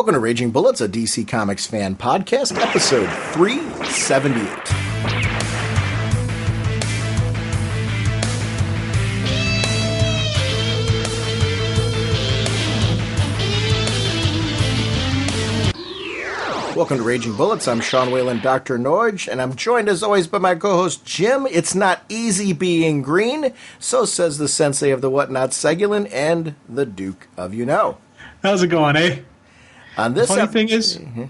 Welcome to Raging Bullets, a DC Comics fan podcast, episode 378. Welcome to Raging Bullets. I'm Sean Whalen, drnorge, and I'm joined as always by my co-host Jim. It's not easy being green, so says the sensei of the whatnot, Segulin, and the Duke of You Know. How's it going, eh? On this the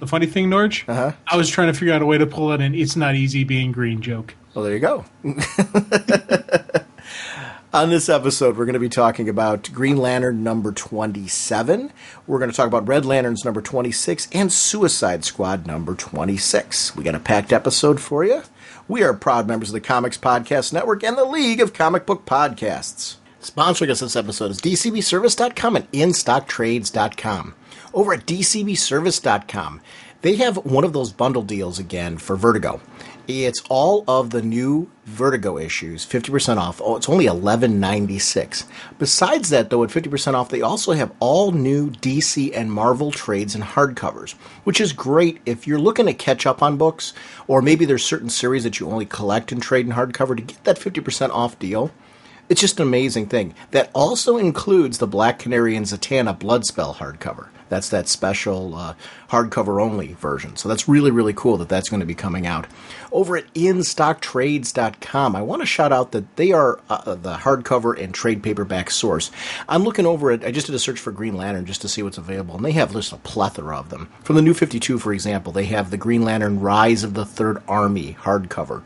funny thing, Norge, I was trying to figure out a way to pull it in. It's not easy being green joke. Well, there you go. On this episode, we're going to be talking about Green Lantern number 27. We're going to talk about Red Lanterns number 26 and Suicide Squad number 26. We got a packed episode for you. We are proud members of the Comics Podcast Network and the League of Comic Book Podcasts. Sponsoring us this episode is DCBService.com and InStockTrades.com. Over at DCBService.com, they have one of those bundle deals again for Vertigo. It's all of the new Vertigo issues, 50% off. Oh, it's only $11.96. Besides that, though, at 50% off, they also have all new DC and Marvel trades and hardcovers, which is great if you're looking to catch up on books, or maybe there's certain series that you only collect and trade in hardcover. To get that 50% off deal, it's just an amazing thing. That also includes the Black Canary and Zatanna Bloodspell hardcover. That's that special hardcover-only version. So that's really, really cool that that's going to be coming out. Over at InStockTrades.com, I want to shout out that they are the hardcover and trade paperback source. I'm looking over at, I just did a search for Green Lantern just to see what's available, and they have just a plethora of them. From the New 52, for example, they have the Green Lantern Rise of the Third Army hardcover.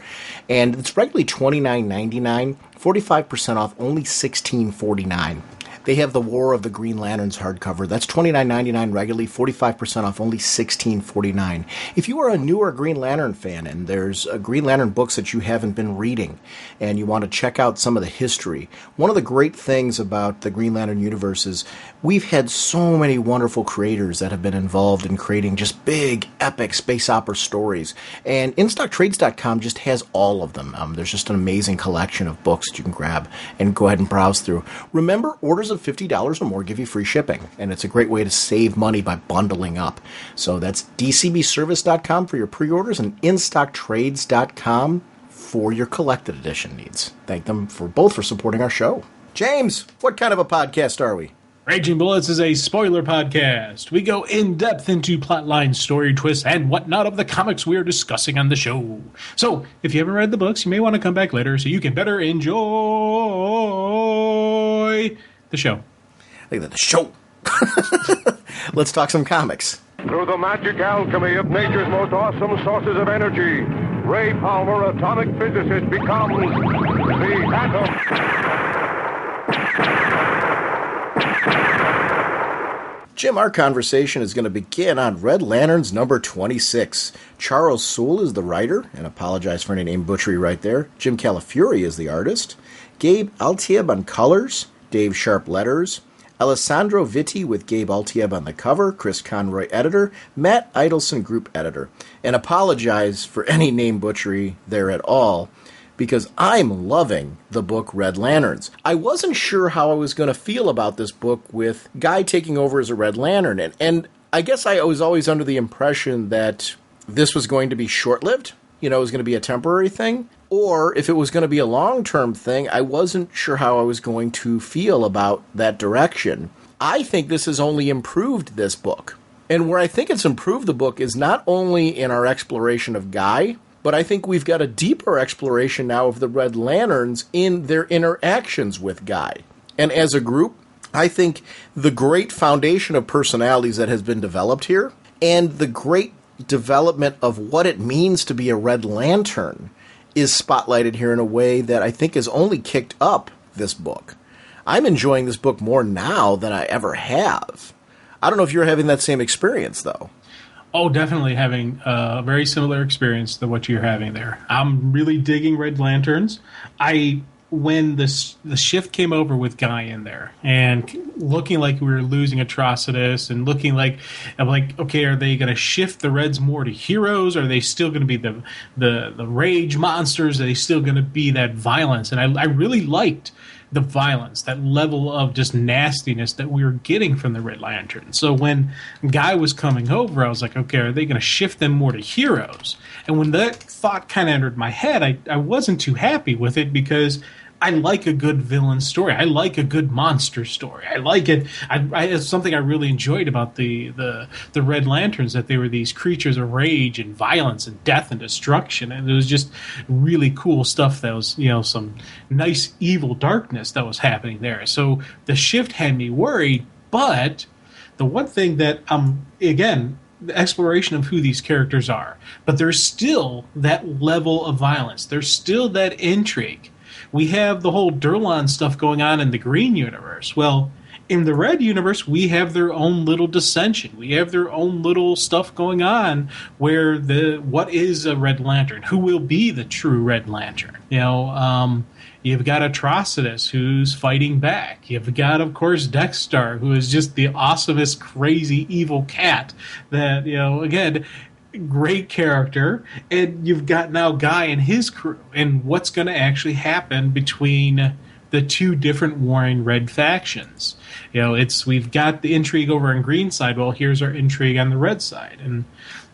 And it's regularly $29.99, 45% off, only $16.49. They have the War of the Green Lanterns hardcover. That's $29.99 regularly, 45% off, only $16.49. If you are a newer Green Lantern fan and there's Green Lantern books that you haven't been reading and you want to check out some of the history, one of the great things about the Green Lantern universe is we've had so many wonderful creators that have been involved in creating just big, epic space opera stories. And InStockTrades.com just has all of them. There's just an amazing collection of books that you can grab and go ahead and browse through. Remember, orders of $50 or more give you free shipping, and it's a great way to save money by bundling up. So that's DCBService.com for your pre-orders and InStockTrades.com for your collected edition needs. Thank them for both for supporting our show. James, what kind of a podcast are we? Raging Bullets is a spoiler podcast. We go in-depth into plotline, story twists, and whatnot of the comics we are discussing on the show. So, if you haven't read the books, you may want to come back later so you can better enjoy the show. I think that the show. Let's talk some comics. Through the magic alchemy of nature's most awesome sources of energy, Ray Palmer, atomic physicist, becomes the atom. Jim, our conversation is going to begin on Red Lanterns number 26. Charles Soule is the writer, and apologize for any name butchery right there. Jim Calafiore is the artist. Gabe Altieb on colors. Dave Sharp letters. Alessandro Vitti with Gabe Altieb on the cover. Chris Conroy editor. Matt Idelson group editor. And apologize for any name butchery there at all, because I'm loving the book Red Lanterns. I wasn't sure how I was going to feel about this book with Guy taking over as a Red Lantern, and I guess I was always under the impression that this was going to be short-lived, it was going to be a temporary thing, or if it was going to be a long-term thing, I wasn't sure how I was going to feel about that direction. I think this has only improved this book, and where I think it's improved the book is not only in our exploration of Guy, but I think we've got a deeper exploration now of the Red Lanterns in their interactions with Guy. And as a group, I think the great foundation of personalities that has been developed here, and the great development of what it means to be a Red Lantern, is spotlighted here in a way that I think has only kicked up this book. I'm enjoying this book more now than I ever have. I don't know if you're having that same experience, though. Oh, definitely having a very similar experience to what you're having there. I'm really digging Red Lanterns. When the shift came over with Guy in there and looking like we were losing Atrocitus and looking like, I'm like, okay, are they going to shift the Reds more to heroes? Are they still going to be the rage monsters? Are they still going to be that violence? And I really liked the violence, that level of just nastiness that we were getting from the Red Lantern. So when Guy was coming over, I was like, okay, are they going to shift them more to heroes? And when that thought kind of entered my head, I wasn't too happy with it, because I like a good villain story. I like a good monster story. I like it. It's something I really enjoyed about the Red Lanterns, that they were these creatures of rage and violence and death and destruction. And it was just really cool stuff that was, some nice evil darkness that was happening there. So the shift had me worried, but the one thing that, again, the exploration of who these characters are, but there's still that level of violence. There's still that intrigue. We have the whole Durlan stuff going on in the Green universe. Well, in the Red universe, we have their own little dissension. We have their own little stuff going on where what is a Red Lantern? Who will be the true Red Lantern? You've got Atrocitus, who's fighting back. You've got, of course, Dexter, who is just the awesomest, crazy, evil cat that, again, great character. And you've got now Guy and his crew, and what's going to actually happen between the two different warring Red factions. We've got the intrigue over on Green side. Well, here's our intrigue on the Red side. And,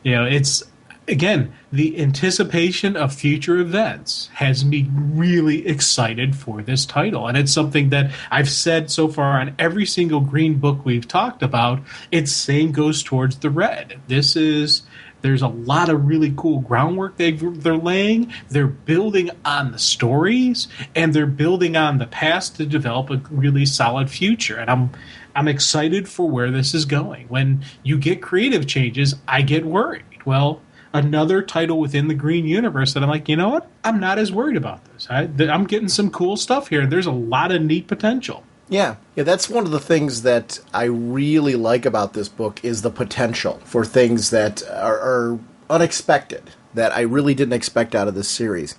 it's, again, the anticipation of future events has me really excited for this title. And it's something that I've said so far on every single Green book we've talked about. It's same goes towards the Red. There's a lot of really cool groundwork they're laying. They're building on the stories, and they're building on the past to develop a really solid future. And I'm excited for where this is going. When you get creative changes, I get worried. Well, another title within the Green universe that I'm like, you know what? I'm not as worried about this. I'm getting some cool stuff here. There's a lot of neat potential. Yeah, that's one of the things that I really like about this book is the potential for things that are unexpected, that I really didn't expect out of this series.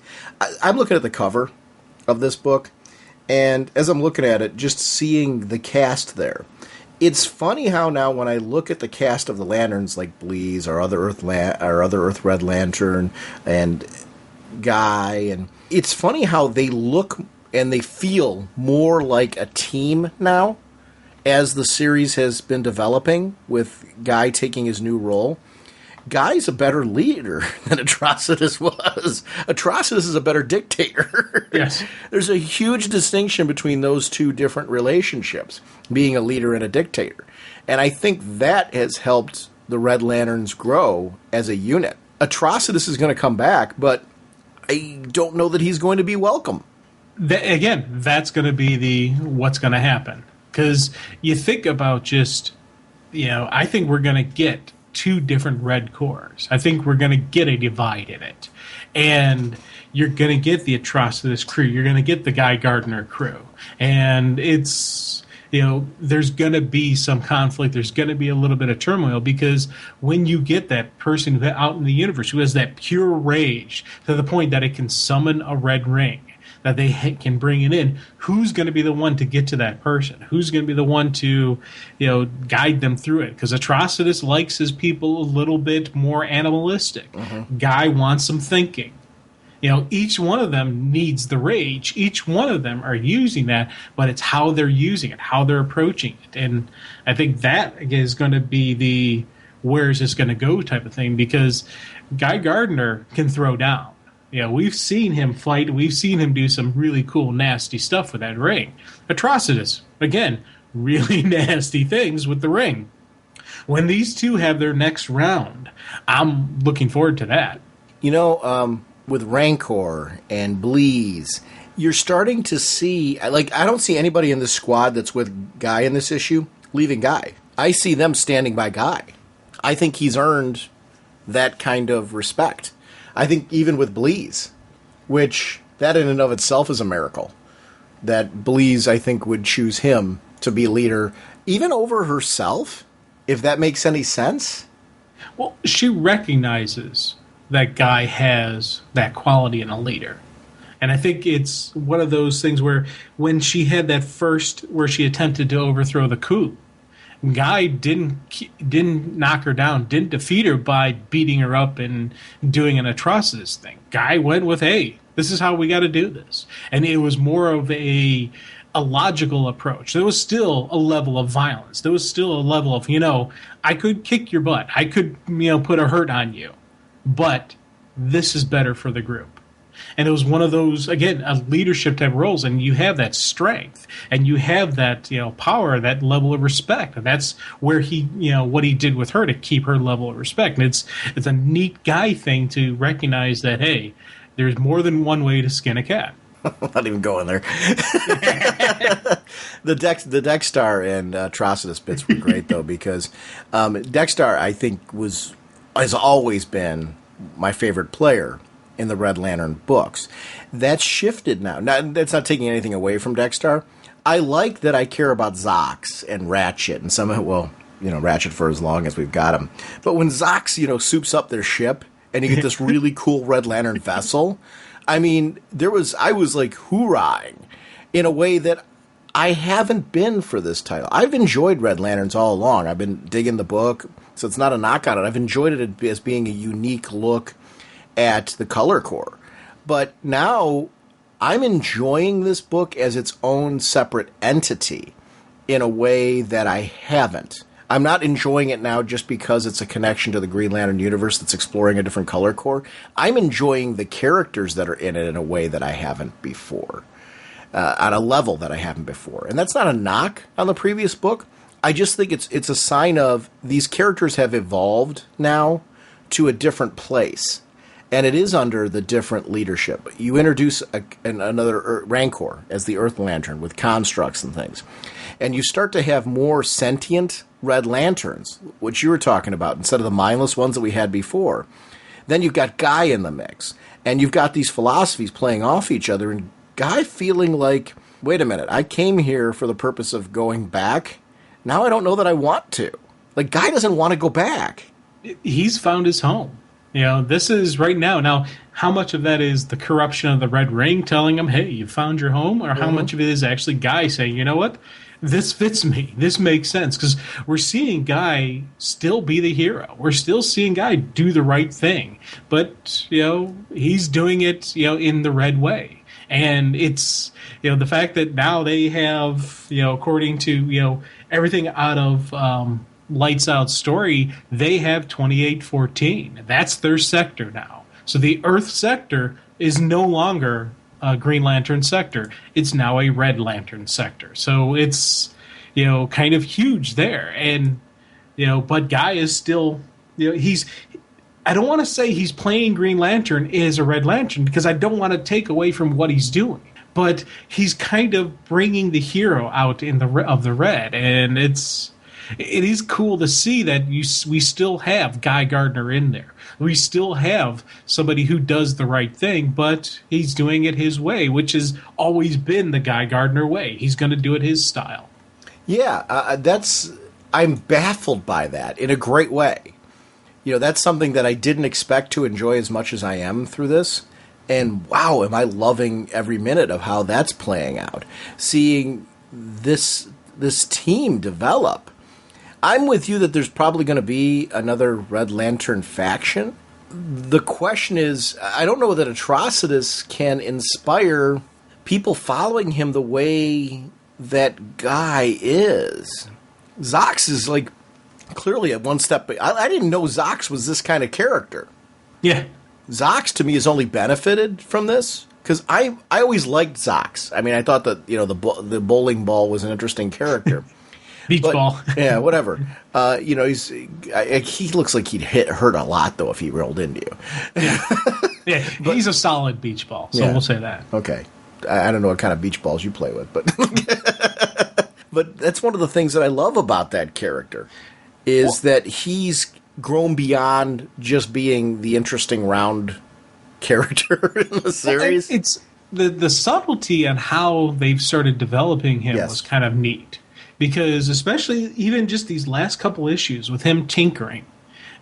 I'm looking at the cover of this book, and as I'm looking at it, just seeing the cast there, it's funny how now when I look at the cast of the Lanterns, like Bleeze, or other Earth Red Lantern, and Guy, and it's funny how they look and they feel more like a team now as the series has been developing, with Guy taking his new role. Guy's a better leader than Atrocitus was. Atrocitus is a better dictator. Yes. There's a huge distinction between those two different relationships, being a leader and a dictator. And I think that has helped the Red Lanterns grow as a unit. Atrocitus is going to come back, but I don't know that he's going to be welcome. Again, that's going to be what's going to happen. Because you think about just, I think we're going to get two different Red Corps. I think we're going to get a divide in it. And you're going to get the Atrocitus crew. You're going to get the Guy Gardner crew. And it's, there's going to be some conflict. There's going to be a little bit of turmoil, because when you get that person out in the universe who has that pure rage to the point that it can summon a red ring, that they can bring it in, who's going to be the one to get to that person? Who's going to be the one to, guide them through it? Because Atrocitus likes his people a little bit more animalistic. Mm-hmm. Guy wants some thinking. Each one of them needs the rage. Each one of them are using that, but it's how they're using it, how they're approaching it. And I think that is going to be the where is this going to go type of thing, because Guy Gardner can throw down. We've seen him fight. We've seen him do some really cool, nasty stuff with that ring. Atrocitus, again, really nasty things with the ring. When these two have their next round, I'm looking forward to that. With Rancor and Bleeze, you're starting to see, I don't see anybody in this squad that's with Guy in this issue leaving Guy. I see them standing by Guy. I think he's earned that kind of respect. I think even with Bleeze, which that in and of itself is a miracle, that Bleeze, I think, would choose him to be leader, even over herself, if that makes any sense. Well, she recognizes that Guy has that quality in a leader. And I think it's one of those things where when she had that where she attempted to overthrow the coup, Guy didn't knock her down, didn't defeat her by beating her up and doing an Atrocitus thing. Guy went with, hey, this is how we got to do this. And it was more of a a logical approach. There was still a level of violence. There was still a level of, I could kick your butt. I could, put a hurt on you. But this is better for the group. And it was one of those, again, a leadership type roles, and you have that strength, and you have that, power, that level of respect, and that's where he, what he did with her to keep her level of respect. And it's a neat guy thing to recognize that, hey, there's more than one way to skin a cat. Not even going there. The Dexstar and Atrocitus bits were great though, because Dexstar, I think, has always been my favorite player in the Red Lantern books. That's shifted now. That's not taking anything away from Dexstar. I like that I care about Zox and Ratchet, and Ratchet for as long as we've got him. But when Zox, soups up their ship, and you get this really cool Red Lantern vessel, I mean, I was like hoorahing in a way that I haven't been for this title. I've enjoyed Red Lanterns all along. I've been digging the book, so it's not a knock on it. I've enjoyed it as being a unique look at the color core. But now I'm enjoying this book as its own separate entity in a way that I haven't. I'm not enjoying it now just because it's a connection to the Green Lantern universe that's exploring a different color core. I'm enjoying the characters that are in it in a way that I haven't before, on a level that I haven't before. And that's not a knock on the previous book. I just think it's a sign of these characters have evolved now to a different place. And it is under the different leadership. You introduce another Rancor as the Earth Lantern with constructs and things. And you start to have more sentient Red Lanterns, which you were talking about, instead of the mindless ones that we had before. Then you've got Guy in the mix. And you've got these philosophies playing off each other. And Guy feeling like, wait a minute, I came here for the purpose of going back. Now I don't know that I want to. Like, Guy doesn't want to go back. He's found his home. This is right now. Now, how much of that is the corruption of the Red Ring telling him, hey, you found your home? Or how much of it is actually Guy saying, you know what? This fits me. This makes sense. Because we're seeing Guy still be the hero. We're still seeing Guy do the right thing. But, he's doing it, in the red way. And it's, the fact that now they have, according to, everything out of Lights Out story, they have 2814. That's their sector now. So the Earth sector is no longer a Green Lantern sector. It's now a Red Lantern sector. So it's, kind of huge there. And, but Guy is still, I don't want to say he's playing Green Lantern as a Red Lantern, because I don't want to take away from what he's doing. But he's kind of bringing the hero out of the red. And it is cool to see that we still have Guy Gardner in there. We still have somebody who does the right thing, but he's doing it his way, which has always been the Guy Gardner way. He's going to do it his style. Yeah, I'm baffled by that in a great way. That's something that I didn't expect to enjoy as much as I am through this. And wow, am I loving every minute of how that's playing out. Seeing this team develop. I'm with you that there's probably going to be another Red Lantern faction. The question is, I don't know that Atrocitus can inspire people following him the way that Guy is. Zox is clearly at one step. I didn't know Zox was this kind of character. Yeah. Zox to me has only benefited from this. Because I always liked Zox. I mean, I thought that the bowling ball was an interesting character. Beach ball. Yeah, whatever. He looks like he'd hurt a lot, though, if he rolled into you. Yeah, he's a solid beach ball, so we'll say that. Okay. I don't know what kind of beach balls you play with, but but that's one of the things that I love about that character, is that he's grown beyond just being the interesting round character in the series. It's the subtlety on how they've started developing him was kind of neat. Because especially even just these last couple issues with him tinkering,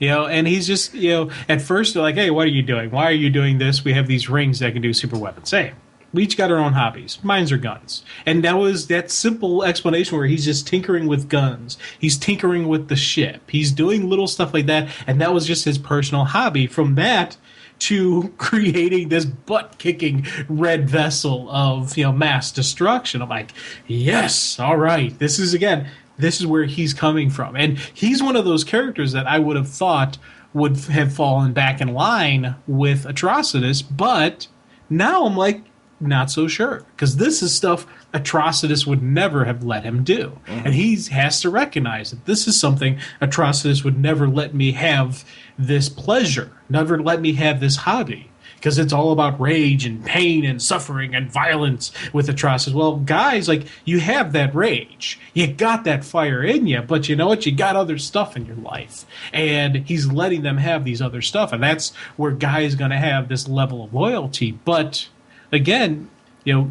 and he's just, at first they're like, hey, what are you doing? Why are you doing this? We have these rings that can do super weapons. Hey, we each got our own hobbies. Mine's are guns. And that was that simple explanation where he's just tinkering with guns. He's tinkering with the ship. He's doing little stuff like that. And that was just his personal hobby. From that to creating this butt-kicking red vessel of, mass destruction. I'm like, yes, all right. This is where he's coming from. And he's one of those characters that I would have thought would have fallen back in line with Atrocitus, but now I'm like, not so sure. Because this is stuff Atrocitus would never have let him do. Mm-hmm. And he has to recognize that this is something Atrocitus would never let me have this pleasure, never let me have this hobby. Because it's all about rage and pain and suffering and violence with Atrocitus. Well, guys, like, you have that rage. You got that fire in you, but you know what? You got other stuff in your life. And he's letting them have these other stuff. And that's where Guy is going to have this level of loyalty. But, again,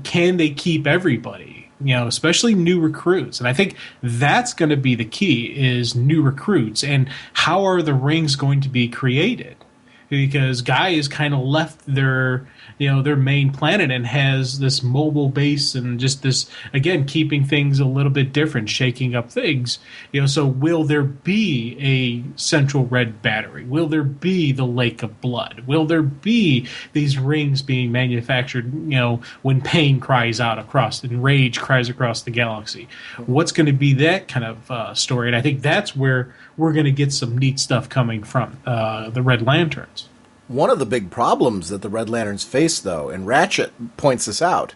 can they keep everybody? Especially new recruits. And I think that's going to be the key, is new recruits. And how are the rings going to be created? Because Guy has kind of left their main planet and has this mobile base and just this, again, keeping things a little bit different, shaking up things. So will there be a central red battery? Will there be the Lake of Blood? Will there be these rings being manufactured, when pain cries out and rage cries across the galaxy? What's going to be that kind of story? And I think that's where we're going to get some neat stuff coming from the Red Lanterns. One of the big problems that the Red Lanterns face, though, and Ratchet points this out,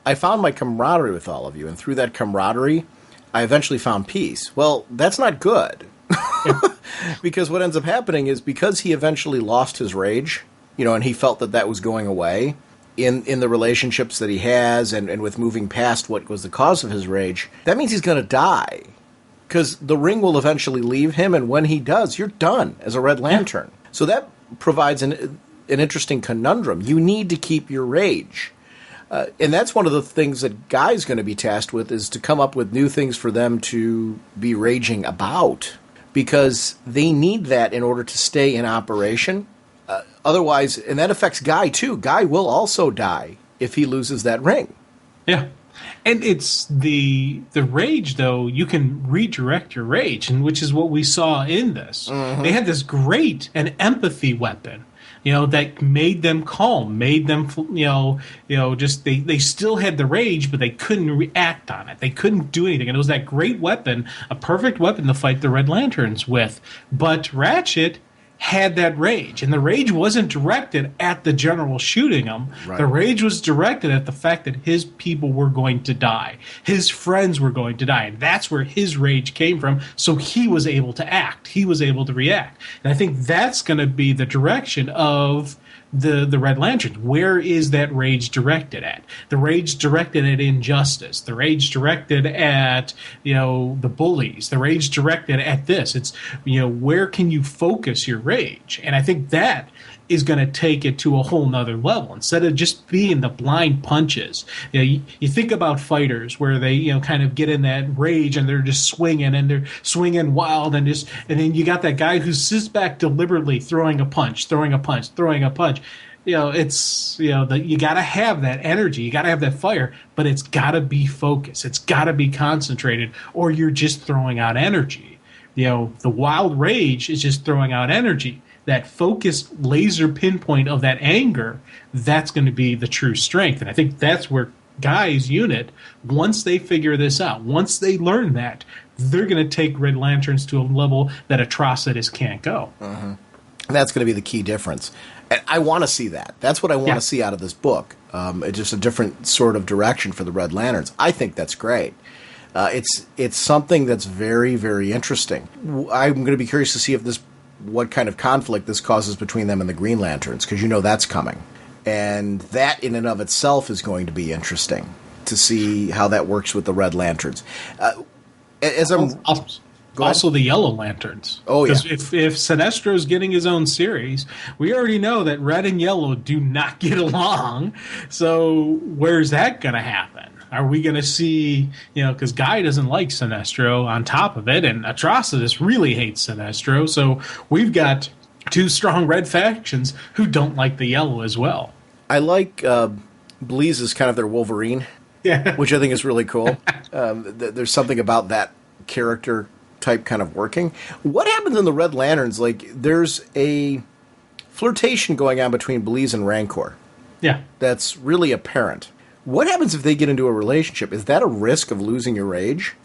I found my camaraderie with all of you, and through that camaraderie, I eventually found peace. Well, that's not good. Because what ends up happening is, because he eventually lost his rage, and he felt that was going away in the relationships that he has and with moving past what was the cause of his rage, that means he's going to die. Because the ring will eventually leave him, and when he does, you're done as a Red Lantern. Yeah. So that provides an interesting conundrum. You need to keep your rage. And that's one of the things that Guy's going to be tasked with, is to come up with new things for them to be raging about. Because they need that in order to stay in operation. Otherwise, and that affects Guy too. Guy will also die if he loses that ring. Yeah. And it's the rage, though, you can redirect your rage, and which is what we saw in this. Mm-hmm. They had this great an empathy weapon, that made them calm, made them, just they still had the rage, but they couldn't react on it. They couldn't do anything. And it was that great weapon, a perfect weapon to fight the Red Lanterns with. But Ratchet had that rage, and the rage wasn't directed at the general shooting him. Right. The rage was directed at the fact that his people were going to die. His friends were going to die, and that's where his rage came from, so he was able to act. He was able to react. And I think that's going to be the direction of the Red Lanterns. Where is that rage directed at? The rage directed at injustice. The rage directed at, the bullies. The rage directed at this. It's, where can you focus your rage? And I think that is going to take it to a whole nother level. Instead of just being the blind punches, you think about fighters where they, kind of get in that rage and they're just swinging and they're swinging wild and then you got that guy who sits back deliberately throwing a punch. It's, you got to have that energy. You got to have that fire, but it's got to be focused. It's got to be concentrated, or you're just throwing out energy. The wild rage is just throwing out energy. That focused laser pinpoint of that anger, that's going to be the true strength. And I think that's where Guy's unit, once they figure this out, once they learn that, they're going to take Red Lanterns to a level that Atrocitus can't go. Mm-hmm. That's going to be the key difference. And I want to see that. That's what I want to see out of this book. It's just a different sort of direction for the Red Lanterns. I think that's great. It's something that's very, very interesting. I'm going to be curious to see what kind of conflict this causes between them and the Green Lanterns, because that's coming. And that in and of itself is going to be interesting to see how that works with the Red Lanterns. Also the Yellow Lanterns. Oh, yeah. Because if Sinestro's getting his own series, we already know that Red and Yellow do not get along. So where's that going to happen? Are we going to see, because Guy doesn't like Sinestro on top of it, and Atrocitus really hates Sinestro, so we've got two strong red factions who don't like the Yellow as well. I like Bleeze as kind of their Wolverine, which I think is really cool. There's something about that character type kind of working. What happens in the Red Lanterns? Like, there's a flirtation going on between Belize and Rancor. Yeah. That's really apparent. What happens if they get into a relationship? Is that a risk of losing your rage?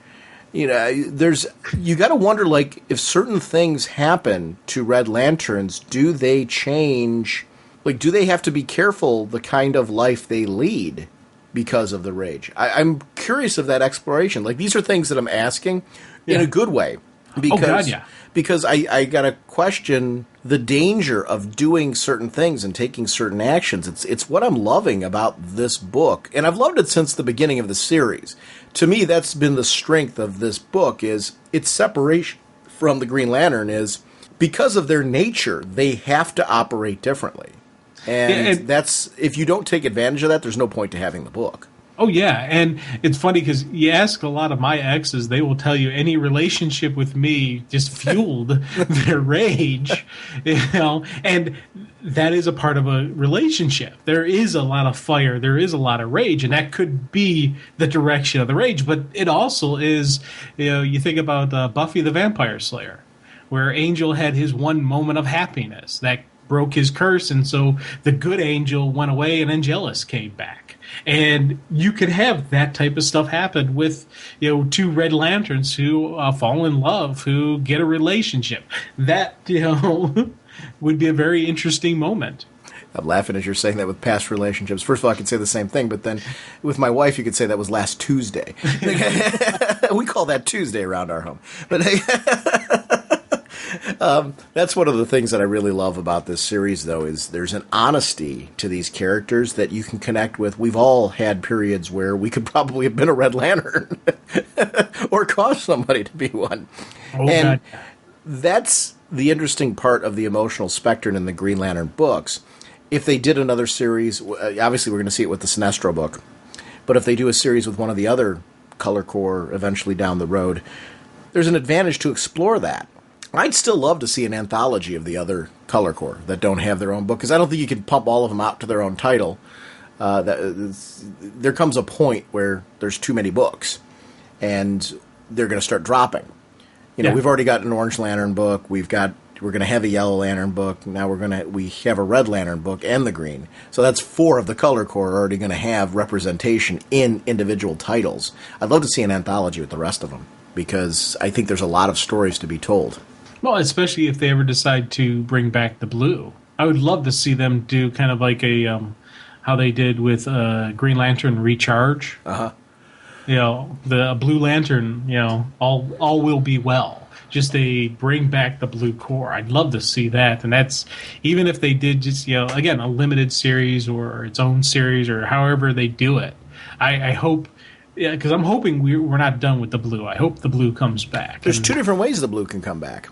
You got to wonder, like, if certain things happen to Red Lanterns, do they change? Like, do they have to be careful the kind of life they lead because of the rage? I'm curious of that exploration. Like, these are things that I'm asking in a good way. Because I got to question the danger of doing certain things and taking certain actions. It's what I'm loving about this book, and I've loved it since the beginning of the series. To me, that's been the strength of this book, is its separation from the Green Lantern is because of their nature, they have to operate differently. And that's, if you don't take advantage of that, there's no point to having the book. Oh, yeah, and it's funny because you ask a lot of my exes, they will tell you any relationship with me just fueled their rage, and that is a part of a relationship. There is a lot of fire, there is a lot of rage, and that could be the direction of the rage, but it also is, you think about Buffy the Vampire Slayer, where Angel had his one moment of happiness that broke his curse, and so the good angel went away and Angelus came back. And you could have that type of stuff happen with, two Red Lanterns who fall in love, who get a relationship. That, would be a very interesting moment. I'm laughing as you're saying that with past relationships. First of all, I could say the same thing, but then with my wife, you could say that was last Tuesday. We call that Tuesday around our home. But that's one of the things that I really love about this series, though, is there's an honesty to these characters that you can connect with. We've all had periods where we could probably have been a Red Lantern or caused somebody to be one. Oh, and God. That's the interesting part of the emotional spectrum in the Green Lantern books. If they did another series, obviously we're going to see it with the Sinestro book, but if they do a series with one of the other Color Corps eventually down the road, there's an advantage to explore that. I'd still love to see an anthology of the other Color Corps that don't have their own book, because I don't think you can pump all of them out to their own title. There comes a point where there's too many books, and they're going to start dropping. We've already got an Orange Lantern book. We're going to have a Yellow Lantern book. Now we have a Red Lantern book and the Green. So that's 4 of the Color Corps are already going to have representation in individual titles. I'd love to see an anthology with the rest of them, because I think there's a lot of stories to be told. Well, especially if they ever decide to bring back the blue. I would love to see them do kind of like a how they did with Green Lantern Recharge. Uh-huh. The Blue Lantern, all will be well. Just they bring back the Blue Corps. I'd love to see that. And that's, even if they did just, again, a limited series or its own series or however they do it. I hope, because I'm hoping we're not done with the blue. I hope the blue comes back. There's 2 different ways the blue can come back.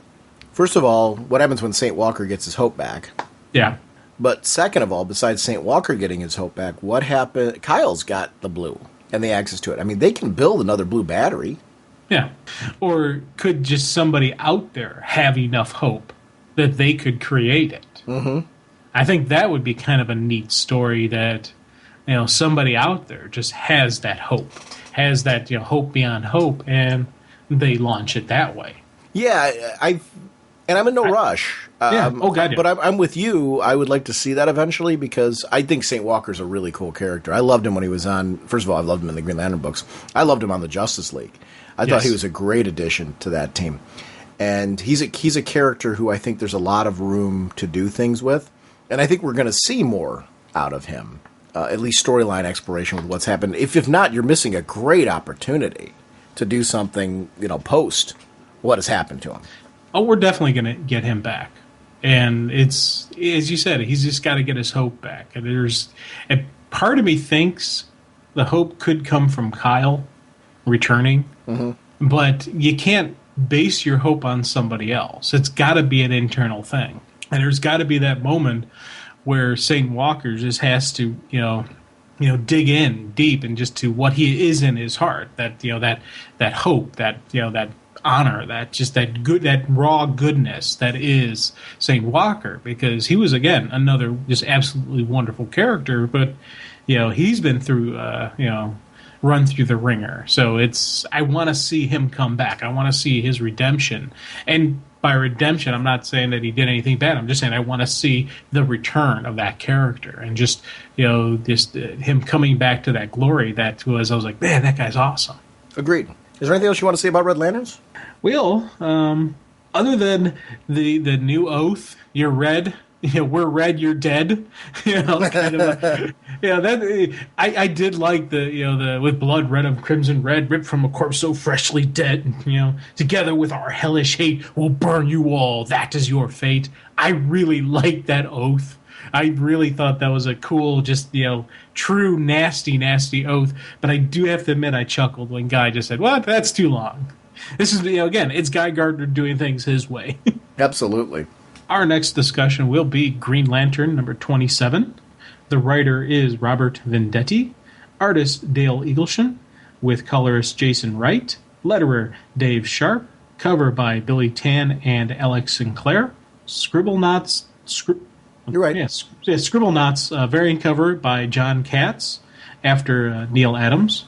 First of all, what happens when St. Walker gets his hope back? Yeah. But second of all, besides St. Walker getting his hope back, what happened? Kyle's got the blue and the access to it. I mean, they can build another blue battery. Yeah. Or could just somebody out there have enough hope that they could create it? Mm-hmm. I think that would be kind of a neat story that, somebody out there just has that hope, has that, hope beyond hope, and they launch it that way. Yeah, I'm in no rush. Yeah. Oh, God, yeah. But I'm with you. I would like to see that eventually, because I think St. Walker's a really cool character. I loved him when he was on, first of all, I loved him in the Green Lantern books. I loved him on the Justice League. I thought he was a great addition to that team. And he's a character who I think there's a lot of room to do things with. And I think we're going to see more out of him, at least storyline exploration with what's happened. If not, you're missing a great opportunity to do something, post what has happened to him. Oh, we're definitely going to get him back. And it's, as you said, he's just got to get his hope back. And part of me thinks the hope could come from Kyle returning, but you can't base your hope on somebody else. It's got to be an internal thing. And there's got to be that moment where St. Walker just has to, dig in deep and just to what he is in his heart, that, that hope, that, that honor, that raw goodness that is St. Walker, because he was, again, another just absolutely wonderful character, but, he's been through, run through the ringer. So I want to see him come back. I want to see his redemption. And by redemption, I'm not saying that he did anything bad. I'm just saying I want to see the return of that character and just him coming back to that glory that was. I was like, man, that guy's awesome. Agreed. Is there anything else you want to say about Red Lanterns? Well, other than the new oath, you're red. We're red, you're dead. I did like the with blood red of crimson red, ripped from a corpse so freshly dead. Together with our hellish hate, we'll burn you all. That is your fate. I really liked that oath. I really thought that was a cool, just true nasty oath. But I do have to admit, I chuckled when Guy just said, "What? That's too long." This is again, it's Guy Gardner doing things his way. Absolutely. Our next discussion will be Green Lantern number 27. The writer is Robert Venditti, artist Dale Eaglesham, with colorist Jason Wright, letterer Dave Sharp, cover by Billy Tan and Alex Sinclair, Scribblenauts. You're right. Yes, Scribblenauts variant cover by John Katz, after Neil Adams,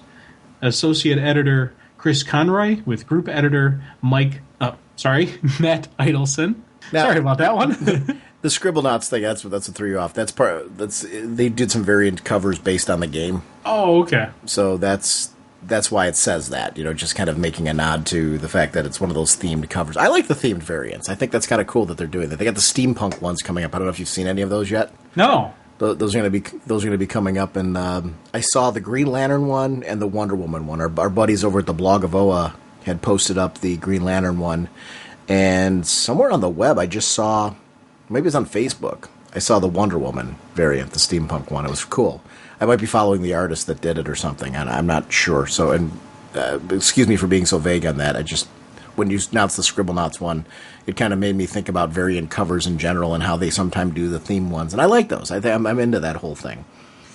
associate editor Chris Conroy, with group editor Matt Idelson. Now, sorry about that one. The Scribblenauts thing, that's what threw you off. They did some variant covers based on the game. Oh, okay. So that's why it says that, just kind of making a nod to the fact that it's one of those themed covers. I like the themed variants. I think that's kind of cool that they're doing that. They got the steampunk ones coming up. I don't know if you've seen any of those yet. No. Those are going to be coming up, and I saw the Green Lantern one and the Wonder Woman one. Our buddies over at the Blog of Oa had posted up the Green Lantern one. And somewhere on the web, I just saw, maybe it was on Facebook, I saw the Wonder Woman variant, the steampunk one. It was cool. I might be following the artist that did it or something, and I'm not sure. So, excuse me for being so vague on that. When you announced the Scribblenauts one, it kind of made me think about variant covers in general and how they sometimes do the theme ones. And I like those. I'm into that whole thing.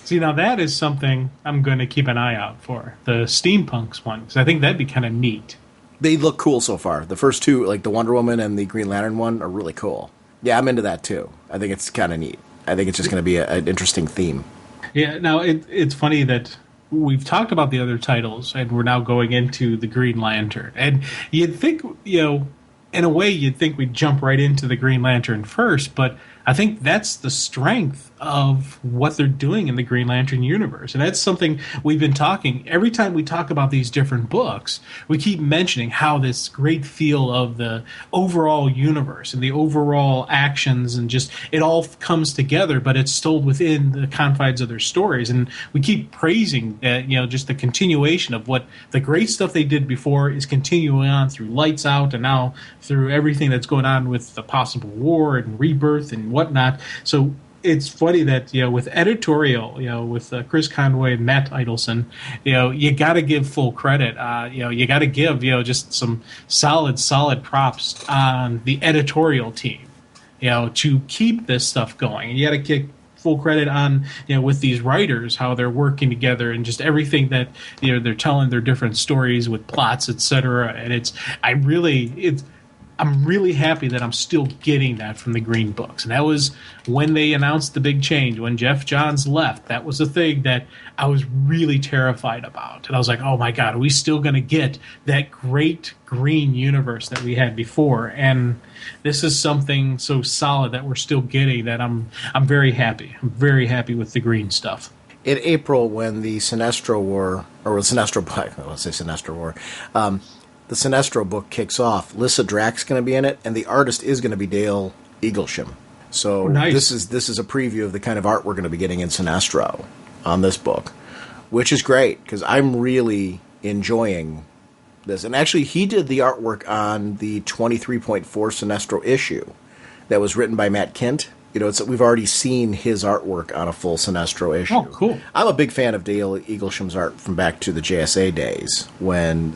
See, now that is something I'm going to keep an eye out for, the steampunks one, because I think that'd be kind of neat. They look cool so far. The first two, like the Wonder Woman and the Green Lantern one, are really cool. Yeah, I'm into that too. I think it's kind of neat. I think it's just going to be an interesting theme. Yeah, now it's funny that we've talked about the other titles, and we're now going into the Green Lantern. And you'd think, in a way, you'd think we'd jump right into the Green Lantern first, but I think that's the strength of what they're doing in the Green Lantern universe. And that's something we've been talking. Every time we talk about these different books, we keep mentioning how this great feel of the overall universe and the overall actions and just it all comes together, but it's still within the confines of their stories. And we keep praising that, just the continuation of what the great stuff they did before is continuing on through Lights Out and now through everything that's going on with the possible war and rebirth and whatnot. So it's funny that with editorial, with Chris Conroy and Matt Idelson, you got to give full credit. You got to give just some solid props on the editorial team, to keep this stuff going. And you got to give full credit on with these writers, how they're working together and just everything that they're telling their different stories with plots, etc. And I'm really happy that I'm still getting that from the Green Books. And that was when they announced the big change, when Jeff Johns left. That was the thing that I was really terrified about. And I was like, oh my God, are we still going to get that great green universe that we had before? And this is something so solid that we're still getting that I'm very happy. I'm very happy with the green stuff. In April, when the Sinestro War, or Sinestro, let's say Sinestro War, the Sinestro book kicks off, Lissa Drack's going to be in it, and the artist is going to be Dale Eaglesham. So nice. This is a preview of the kind of art we're going to be getting in Sinestro on this book, which is great because I'm really enjoying this. And actually, he did the artwork on the 23.4 Sinestro issue that was written by Matt Kent. We've already seen his artwork on a full Sinestro issue. Oh, cool. I'm a big fan of Dale Eaglesham's art from back to the JSA days.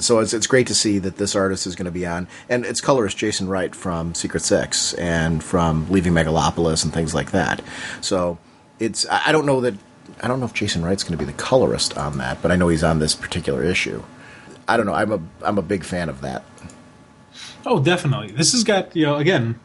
So it's great to see that this artist is going to be on. And it's colorist Jason Wright from Secret Six and from Leaving Megalopolis and things like that. So I don't know if Jason Wright's going to be the colorist on that, but I know he's on this particular issue. I don't know. I'm a big fan of that. Oh, definitely. This has got, again,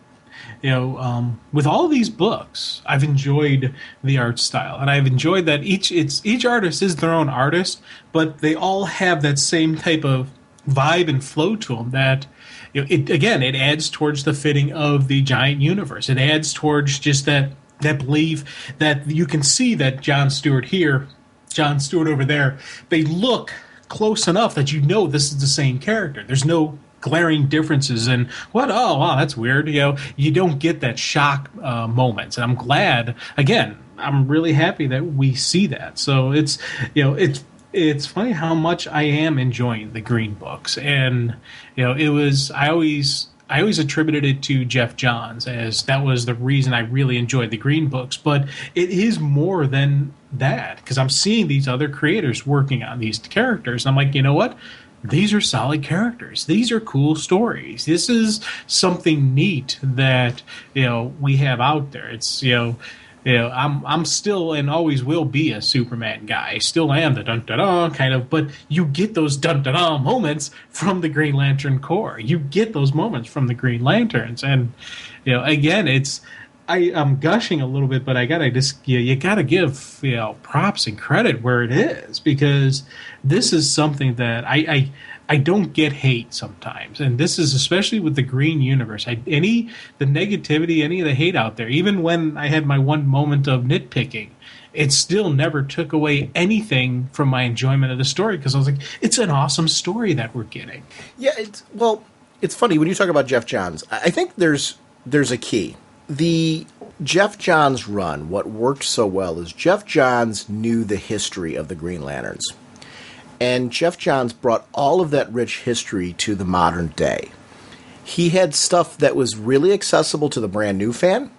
with all of these books, I've enjoyed the art style, and I've enjoyed that each artist is their own artist, but they all have that same type of vibe and flow to them that it adds towards the fitting of the giant universe. It adds towards just that belief that you can see that Jon Stewart here, Jon Stewart over there, they look close enough that this is the same character. There's no glaring differences and oh wow, that's weird. You don't get that shock moments, and I'm glad. Again, I'm really happy that we see that. So it's funny how much I am enjoying the Green books, and I always attributed it to Jeff Johns, as that was the reason I really enjoyed the Green books. But it is more than that, because I'm seeing these other creators working on these characters, and I'm like, you know what? These are solid characters. These are cool stories. This is something neat that we have out there. It's I'm still and always will be a Superman guy. I still am the dun dun dun kind of, but you get those dun dun dun moments from the Green Lantern Corps. You get those moments from the Green Lanterns, and again, I'm gushing a little bit, but I gotta you gotta give props and credit where it is, because this is something that I don't get hate sometimes, and this is especially with the Green Universe. The negativity, any of the hate out there, even when I had my one moment of nitpicking, it still never took away anything from my enjoyment of the story, because I was like, it's an awesome story that we're getting. Yeah, it's funny when you talk about Jeff Johns. I think there's a key. The Jeff Johns run, what worked so well is Jeff Johns knew the history of the Green Lanterns. And Jeff Johns brought all of that rich history to the modern day. He had stuff that was really accessible to the brand new fan.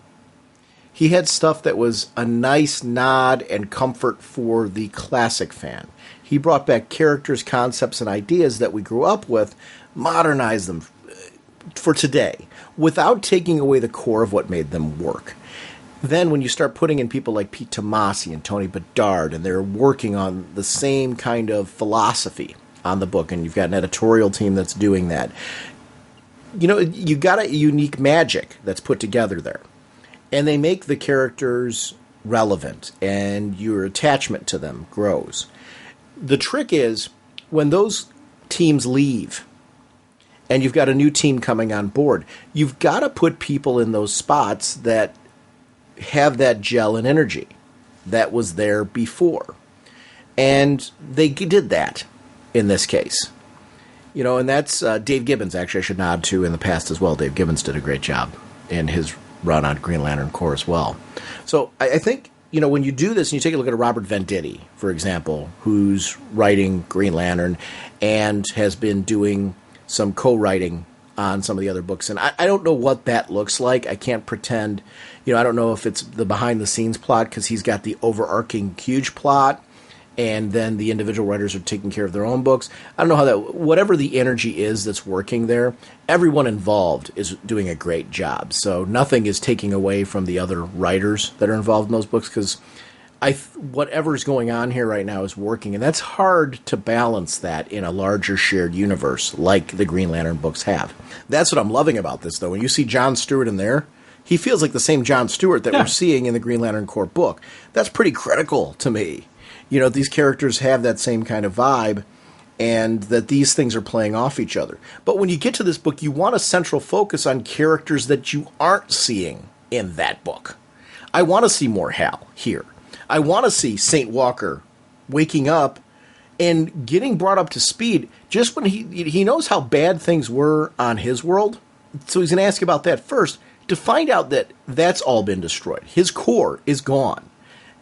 He had stuff that was a nice nod and comfort for the classic fan. He brought back characters, concepts, and ideas that we grew up with, modernized them for today, without taking away the core of what made them work. Then when you start putting in people like Pete Tomasi and Tony Bedard, and they're working on the same kind of philosophy on the book, and you've got an editorial team that's doing that, you got a unique magic that's put together there. And they make the characters relevant, and your attachment to them grows. The trick is, when those teams leave, and you've got a new team coming on board, you've got to put people in those spots that have that gel and energy that was there before. And they did that in this case. And that's Dave Gibbons, actually, I should nod to in the past as well. Dave Gibbons did a great job in his run on Green Lantern Corps as well. So I think, when you do this and you take a look at a Robert Venditti, for example, who's writing Green Lantern and has been doing some co-writing on some of the other books. And I don't know what that looks like. I can't pretend, I don't know if it's the behind-the-scenes plot, because he's got the overarching huge plot, and then the individual writers are taking care of their own books. I don't know how whatever the energy is that's working there, everyone involved is doing a great job. So nothing is taking away from the other writers that are involved in those books, because whatever's going on here right now is working, and that's hard to balance that in a larger shared universe like the Green Lantern books have. That's what I'm loving about this, though. When you see Jon Stewart in there, he feels like the same Jon Stewart that we're seeing in the Green Lantern Corps book. That's pretty critical to me. These characters have that same kind of vibe, and that these things are playing off each other. But when you get to this book, you want a central focus on characters that you aren't seeing in that book. I want to see more Hal here. I want to see St. Walker waking up and getting brought up to speed just when he knows how bad things were on his world. So he's going to ask about that first, to find out that that's all been destroyed. His core is gone.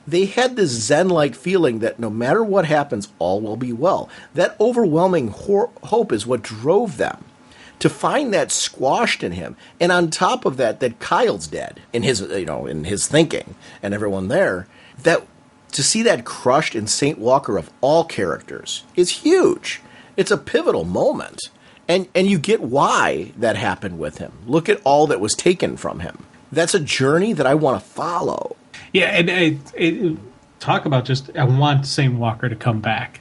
They had this Zen-like feeling that no matter what happens, all will be well. That overwhelming hope is what drove them. To find that squashed in him, and on top of that Kyle's dead in his, in his thinking, and everyone there, that to see that crushed in St. Walker of all characters is huge. It's a pivotal moment, and you get why that happened with him. Look at all that was taken from him. That's a journey that I want to follow. Yeah, and talk about I want St. Walker to come back.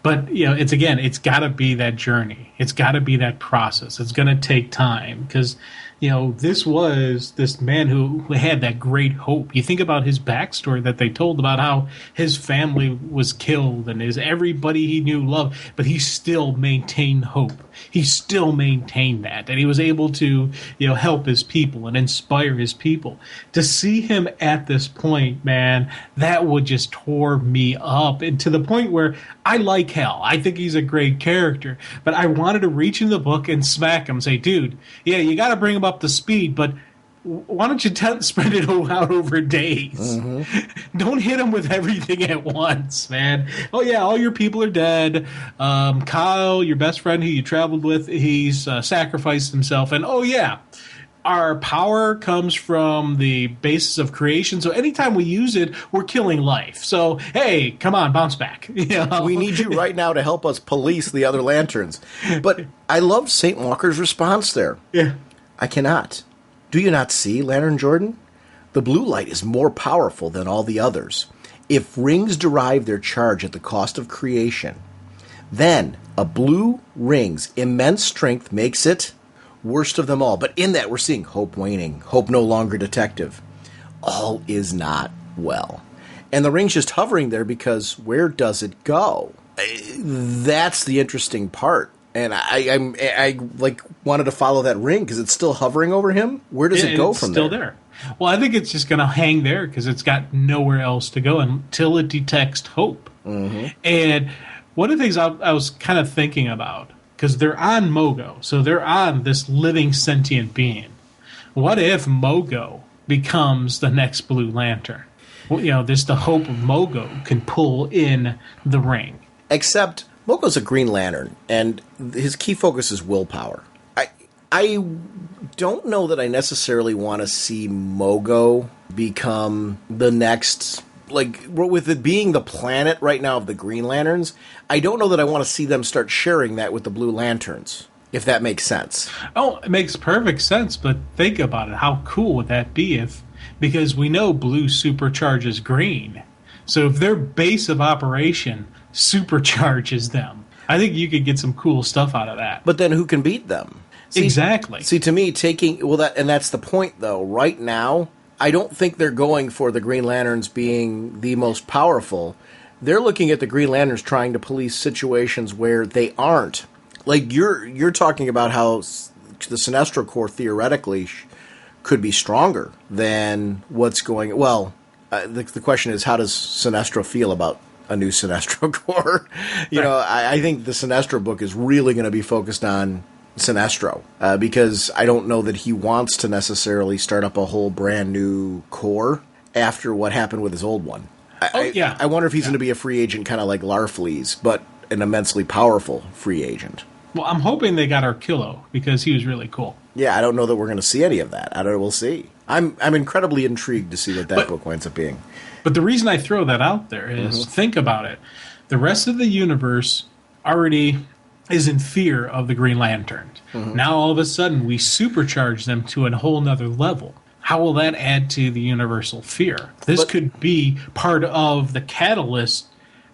But, it's got to be that journey. It's got to be that process. It's going to take time, because, this was this man who had that great hope. You think about his backstory that they told about how his family was killed and everybody he knew loved, but he still maintained hope. He still maintained that, and he was able to, help his people and inspire his people. To see him at this point, man, that would just tore me up, and to the point where I like Hal. I think he's a great character, but I wanted to reach in the book and smack him, say, dude, yeah, you got to bring him up to speed, but why don't you spread it out over days? Mm-hmm. Don't hit him with everything at once, man. Oh, yeah, all your people are dead. Kyle, your best friend who you traveled with, he's sacrificed himself. And, oh, yeah, our power comes from the basis of creation. So anytime we use it, we're killing life. So, hey, come on, bounce back. We need you right now to help us police the other lanterns. But I love St. Walker's response there. Yeah. I cannot. Do you not see, Lantern Jordan? The blue light is more powerful than all the others. If rings derive their charge at the cost of creation, then a blue ring's immense strength makes it worst of them all. But in that, we're seeing hope waning, hope no longer detective. All is not well. And the ring's just hovering there because where does it go? That's the interesting part. And I wanted to follow that ring because it's still hovering over him. Where does it go from there? It's still there. Well, I think it's just going to hang there because it's got nowhere else to go until it detects hope. Mm-hmm. And one of the things I was kind of thinking about, because they're on Mogo, so they're on this living sentient being. What if Mogo becomes the next Blue Lantern? Well, this the hope of Mogo can pull in the ring. Except Mogo's a Green Lantern, and his key focus is willpower. I don't know that I necessarily want to see Mogo become the next, with it being the planet right now of the Green Lanterns, I don't know that I want to see them start sharing that with the Blue Lanterns, if that makes sense. Oh, it makes perfect sense, but think about it. How cool would that be because we know blue supercharges green. So if their base of operation supercharges them, I think you could get some cool stuff out of that. But then who can beat them? Exactly. See, to me, that's the point, though. Right now, I don't think they're going for the Green Lanterns being the most powerful. They're looking at the Green Lanterns trying to police situations where they aren't. Like, you're talking about how the Sinestro Corps theoretically could be stronger than what's going... Well, the question is, how does Sinestro feel about a new Sinestro Corps? I think the Sinestro book is really going to be focused on Sinestro, because I don't know that he wants to necessarily start up a whole brand new Corps after what happened with his old one. I wonder if he's going to be a free agent kind of like Larfleeze, but an immensely powerful free agent. Well, I'm hoping they got Arquillo because he was really cool. Yeah, I don't know that we're going to see any of that. We'll see. I'm incredibly intrigued to see what that book winds up being. But the reason I throw that out there is, think about it. The rest of the universe already is in fear of the Green Lanterns. Mm-hmm. Now, all of a sudden, we supercharge them to a whole nother level. How will that add to the universal fear? This could be part of the catalyst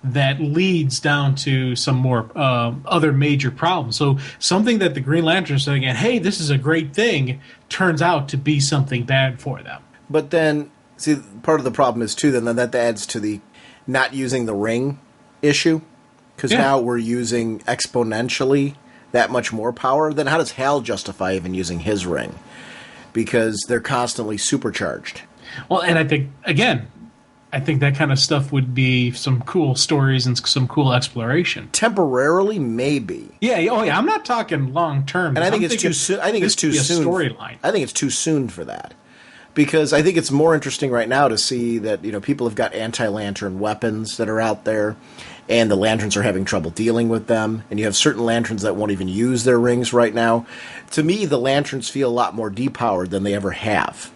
that leads down to some more other major problems. So something that the Green Lanterns are saying, hey, this is a great thing, turns out to be something bad for them. But then, see, part of the problem is, too, then that adds to the not using the ring issue. Because now we're using exponentially that much more power. Then how does Hal justify even using his ring? Because they're constantly supercharged. Well, and I think that kind of stuff would be some cool stories and some cool exploration. Temporarily, maybe. Yeah. Oh, yeah. I'm not talking long term. And I think it's too soon. I think it's too soon. Storyline. I think it's too soon for that. Because I think it's more interesting right now to see that people have got anti-lantern weapons that are out there, and the lanterns are having trouble dealing with them, and you have certain lanterns that won't even use their rings right now. To me, the lanterns feel a lot more depowered than they ever have.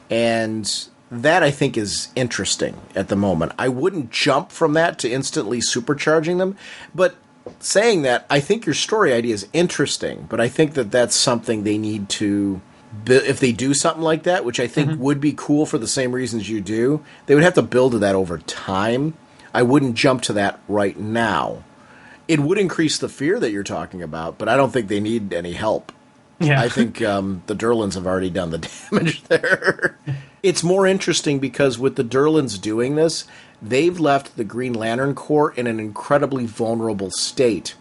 And that, I think, is interesting at the moment. I wouldn't jump from that to instantly supercharging them, but saying that, I think your story idea is interesting, but I think that that's something they need to... If they do something like that, which I think would be cool for the same reasons you do, they would have to build to that over time. I wouldn't jump to that right now. It would increase the fear that you're talking about, but I don't think they need any help Yeah. I think the Durlans have already done the damage there. It's more interesting because with the Durlans doing this, they've left the Green Lantern Corps in an incredibly vulnerable state.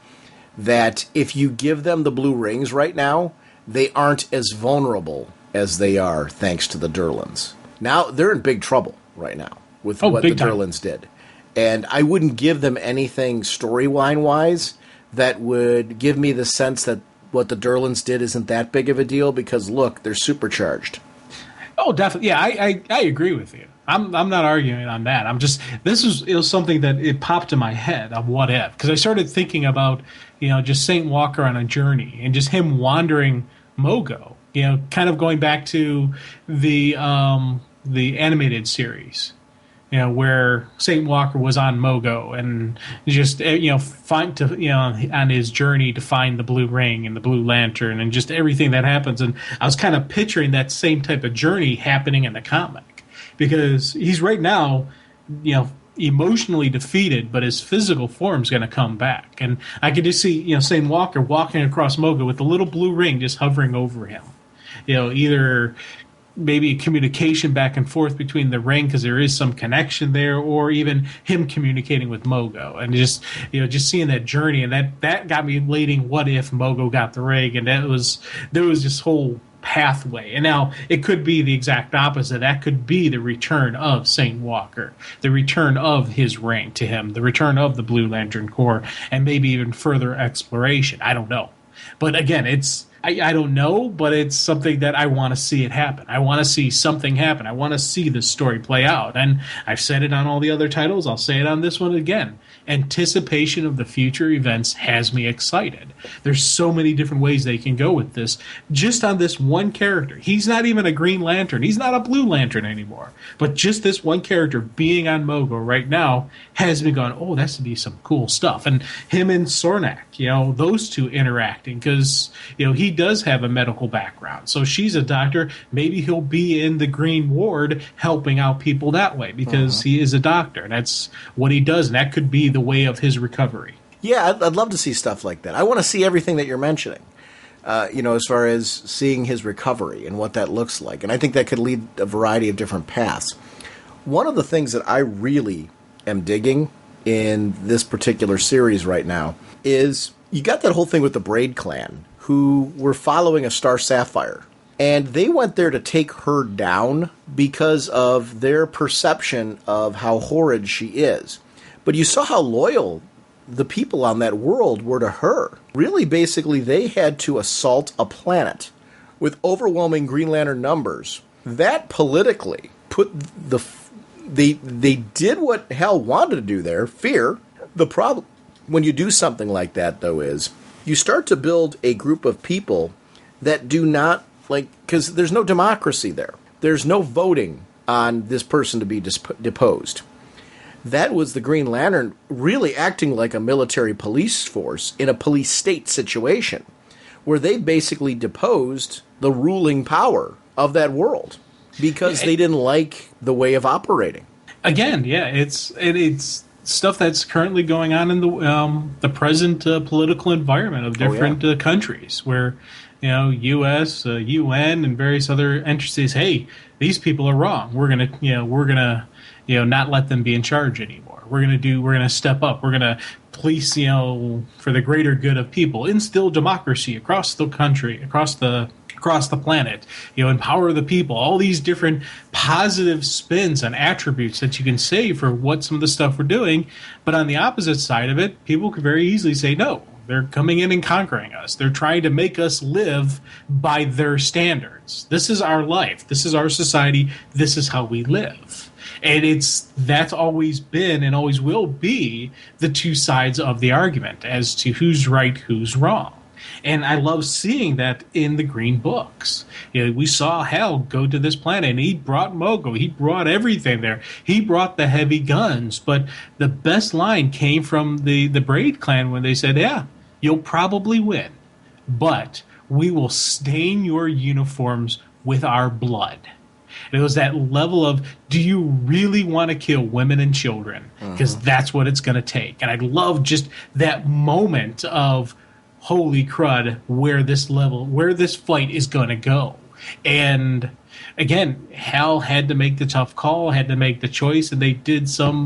That if you give them the blue rings right now, they aren't as vulnerable as they are thanks to the Durlans. Now, they're in big trouble right now with what the Durlans did. And I wouldn't give them anything storyline-wise that would give me the sense that what the Durlans did isn't that big of a deal because, look, they're supercharged. Oh, definitely. Yeah, I agree with you. I'm not arguing on that. It was something that it popped in my head of what if, because I started thinking about, just Saint Walker on a journey and just him wandering Mogo, kind of going back to the animated series, where Saint Walker was on Mogo and just on his journey to find the blue ring and the blue lantern and just everything that happens. And I was kind of picturing that same type of journey happening in the comic. Because he's right now, emotionally defeated, but his physical form's going to come back. And I could just see, Saint Walker walking across Mogo with the little blue ring just hovering over him. Either maybe communication back and forth between the ring because there is some connection there, or even him communicating with Mogo. And just seeing that journey, and that got me leading, what if Mogo got the ring? And there was this whole pathway. And now it could be the exact opposite. That could be the return of Saint Walker, the return of his ring to him, the return of the Blue Lantern Corps, and maybe even further exploration. I don't know. But again, I don't know, but it's something that I want to see it happen. I want to see something happen. I want to see this story play out. And I've said it on all the other titles. I'll say it on this one again. Anticipation of the future events has me excited. There's so many different ways they can go with this. Just on this one character. He's not even a Green Lantern. He's not a Blue Lantern anymore. But just this one character being on Mogo right now has me going, oh, that's to be some cool stuff. And him and Sornak, those two interacting, because, he does have a medical background. So she's a doctor. Maybe he'll be in the Green Ward helping out people that way because he is a doctor. That's what he does. And that could be the way of his recovery. Yeah, I'd love to see stuff like that. I want to see everything that you're mentioning, as far as seeing his recovery and what that looks like. And I think that could lead a variety of different paths. One of the things that I really am digging in this particular series right now is you got that whole thing with the Braid Clan, who were following a Star Sapphire. And they went there to take her down because of their perception of how horrid she is. But you saw how loyal the people on that world were to her. Really, basically, they had to assault a planet with overwhelming Green Lantern numbers. That politically put they did what Hal wanted to do there, fear. The problem when you do something like that, though, is you start to build a group of people that do not, because there's no democracy there. There's no voting on this person to be deposed. That was the Green Lantern really acting like a military police force in a police state situation, where they basically deposed the ruling power of that world because they didn't like the way of operating. Again, yeah, it's stuff that's currently going on in the present political environment of different countries, where U.S., UN, and various other entities. Hey, these people are wrong. We're gonna not let them be in charge anymore. We're gonna step up. We're gonna police, for the greater good of people, instill democracy across the country, across the planet, empower the people, all these different positive spins and attributes that you can say for what some of the stuff we're doing. But on the opposite side of it, people could very easily say, no, they're coming in and conquering us. They're trying to make us live by their standards. This is our life. This is our society. This is how we live. And that's always been and always will be the two sides of the argument as to who's right, who's wrong. And I love seeing that in the Green Books. We saw Hal go to this planet, and he brought Mogo. He brought everything there. He brought the heavy guns. But the best line came from the Braid Clan when they said, yeah, you'll probably win, but we will stain your uniforms with our blood. And it was that level of, do you really want to kill women and children? Because that's what it's going to take. And I love just that moment of, holy crud, where this fight is going to go. And again, Hal had to make the tough call, had to make the choice, and they did some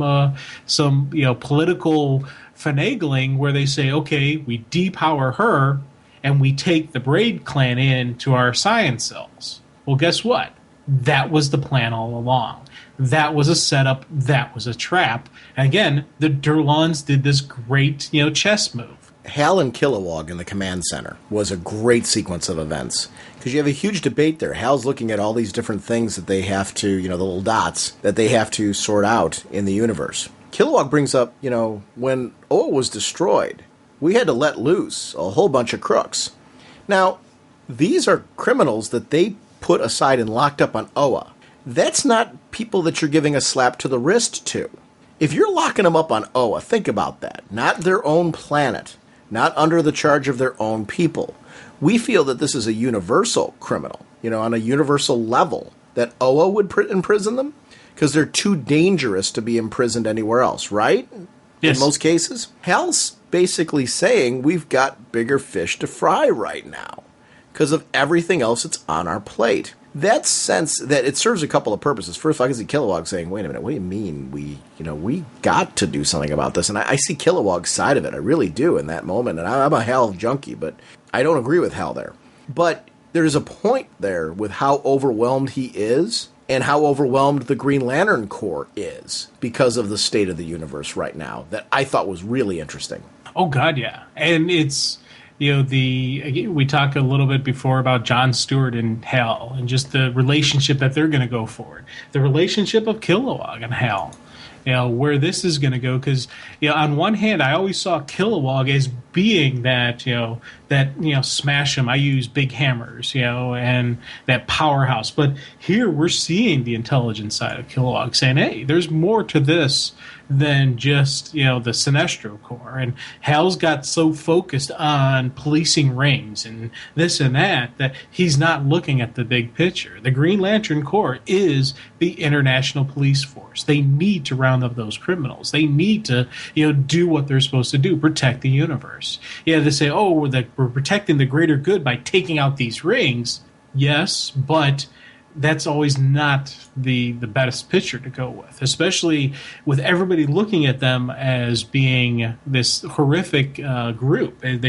political finagling where they say, okay, we depower her and we take the Braid clan in to our science cells. Well, guess what? That was the plan all along. That was a setup. That was a trap. And again, the Durlans did this great, chess move. Hal and Kilowog in the command center was a great sequence of events because you have a huge debate there. Hal's looking at all these different things that they have to, the little dots that they have to sort out in the universe. Kilowog brings up, when Oa was destroyed, we had to let loose a whole bunch of crooks. Now, these are criminals that they put aside and locked up on Oa. That's not people that you're giving a slap to the wrist to. If you're locking them up on Oa, think about that. Not their own planet. Not under the charge of their own people. We feel that this is a universal criminal, on a universal level, that Oa would imprison them because they're too dangerous to be imprisoned anywhere else, right? Yes. In most cases. Hal's basically saying we've got bigger fish to fry right now because of everything else that's on our plate. That sense that it serves a couple of purposes. First, I can see Kilowog saying, wait a minute, what do you mean we got to do something about this? And I see Kilowog's side of it. I really do in that moment. And I'm a Hal junkie, but I don't agree with Hal there. But there's a point there with how overwhelmed he is and how overwhelmed the Green Lantern Corps is because of the state of the universe right now that I thought was really interesting. Oh, God, yeah. And it's... we talked a little bit before about Jon Stewart and Hal and just the relationship that they're going to go forward. The relationship of Kilowog and Hal, where this is going to go. Because, on one hand, I always saw Kilowog as being that, smash 'em. I use big hammers, and that powerhouse. But here we're seeing the intelligence side of Kilowog saying, hey, there's more to this than just, the Sinestro Corps. And Hal's got so focused on policing rings and this and that he's not looking at the big picture. The Green Lantern Corps is the international police force. They need to round up those criminals. They need to, do what they're supposed to do, protect the universe. They say, oh, we're protecting the greater good by taking out these rings. Yes, but that's always not the best picture to go with, especially with everybody looking at them as being this horrific group. They've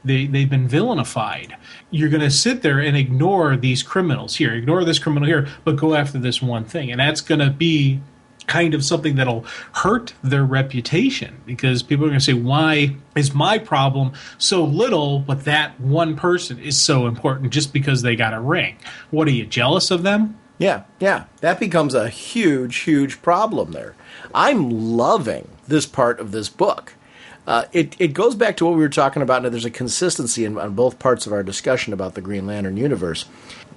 been villainified. You're going to sit there and ignore these criminals here, ignore this criminal here, but go after this one thing. And that's going to be kind of something that'll hurt their reputation because people are going to say, why is my problem so little, but that one person is so important just because they got a ring? What, are you jealous of them? Yeah. That becomes a huge, huge problem there. I'm loving this part of this book. It goes back to what we were talking about, and there's a consistency on both parts of our discussion about the Green Lantern universe.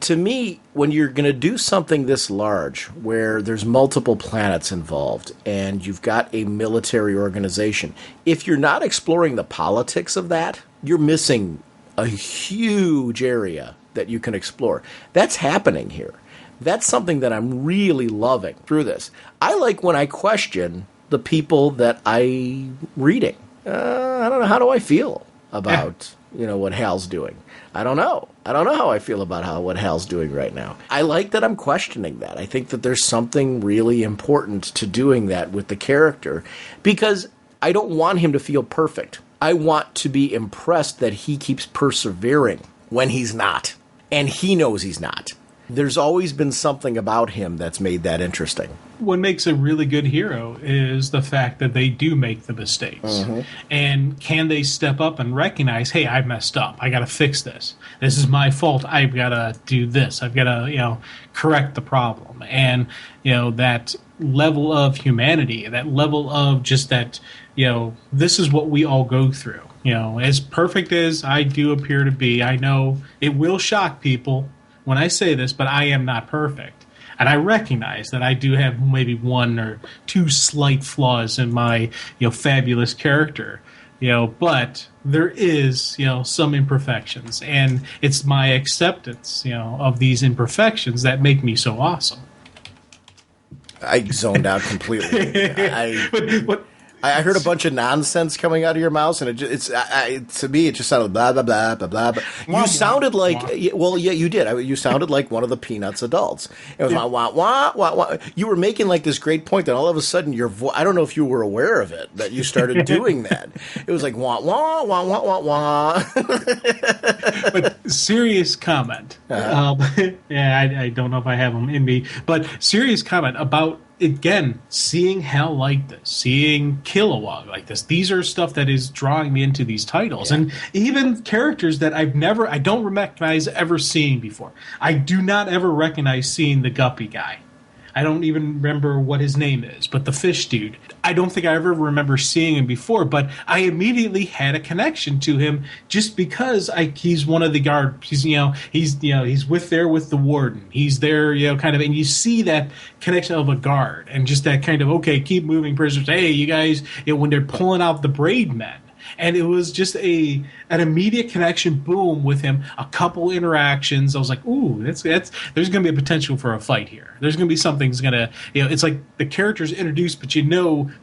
To me, when you're going to do something this large, where there's multiple planets involved, and you've got a military organization, if you're not exploring the politics of that, you're missing a huge area that you can explore. That's happening here. That's something that I'm really loving through this. I like when I question the people that I'm reading. I don't know. How do I feel about, what Hal's doing? I don't know. I don't know how I feel about what Hal's doing right now. I like that I'm questioning that. I think that there's something really important to doing that with the character because I don't want him to feel perfect. I want to be impressed that he keeps persevering when he's not. And he knows he's not. There's always been something about him that's made that interesting. What makes a really good hero is the fact that they do make the mistakes. Mm-hmm. And can they step up and recognize, hey, I messed up. I got to fix this. This is my fault. I've got to do this. I've got to, correct the problem. And, that level of humanity, that level of just that, this is what we all go through. As perfect as I do appear to be, I know it will shock people when I say this, but I am not perfect. And I recognize that I do have maybe one or two slight flaws in my, fabulous character, but there is, some imperfections. And it's my acceptance, of these imperfections that make me so awesome. I zoned out completely. I heard a bunch of nonsense coming out of your mouth, and to me, it just sounded blah, blah, blah, blah, blah. You sounded like, well, yeah, you did. You sounded like one of the Peanuts adults. It was wah, wah, wah, wah, wah. You were making like this great point that all of a sudden your voice, I don't know if you were aware of it, that you started doing that. It was like wah, wah, wah, wah, wah, wah. But serious comment. I don't know if I have them in me, but serious comment about, again, seeing Hal like this, seeing Kilowog like this. These are stuff that is drawing me into these titles. Yeah. And even characters that I don't recognize ever seeing before. I do not ever recognize seeing the Guppy guy. I don't even remember what his name is, but the fish dude. I don't think I ever remember seeing him before, but I immediately had a connection to him just because he's one of the guard. He's with the warden. He's there, kind of, and you see that connection of a guard and just that kind of, okay, keep moving prisoners. Hey, you guys, when they're pulling out the braid men. And it was just an immediate connection, boom, with him. A couple interactions. I was like, ooh, there's going to be a potential for a fight here. There's going to be something's going to, it's like the character's introduced, but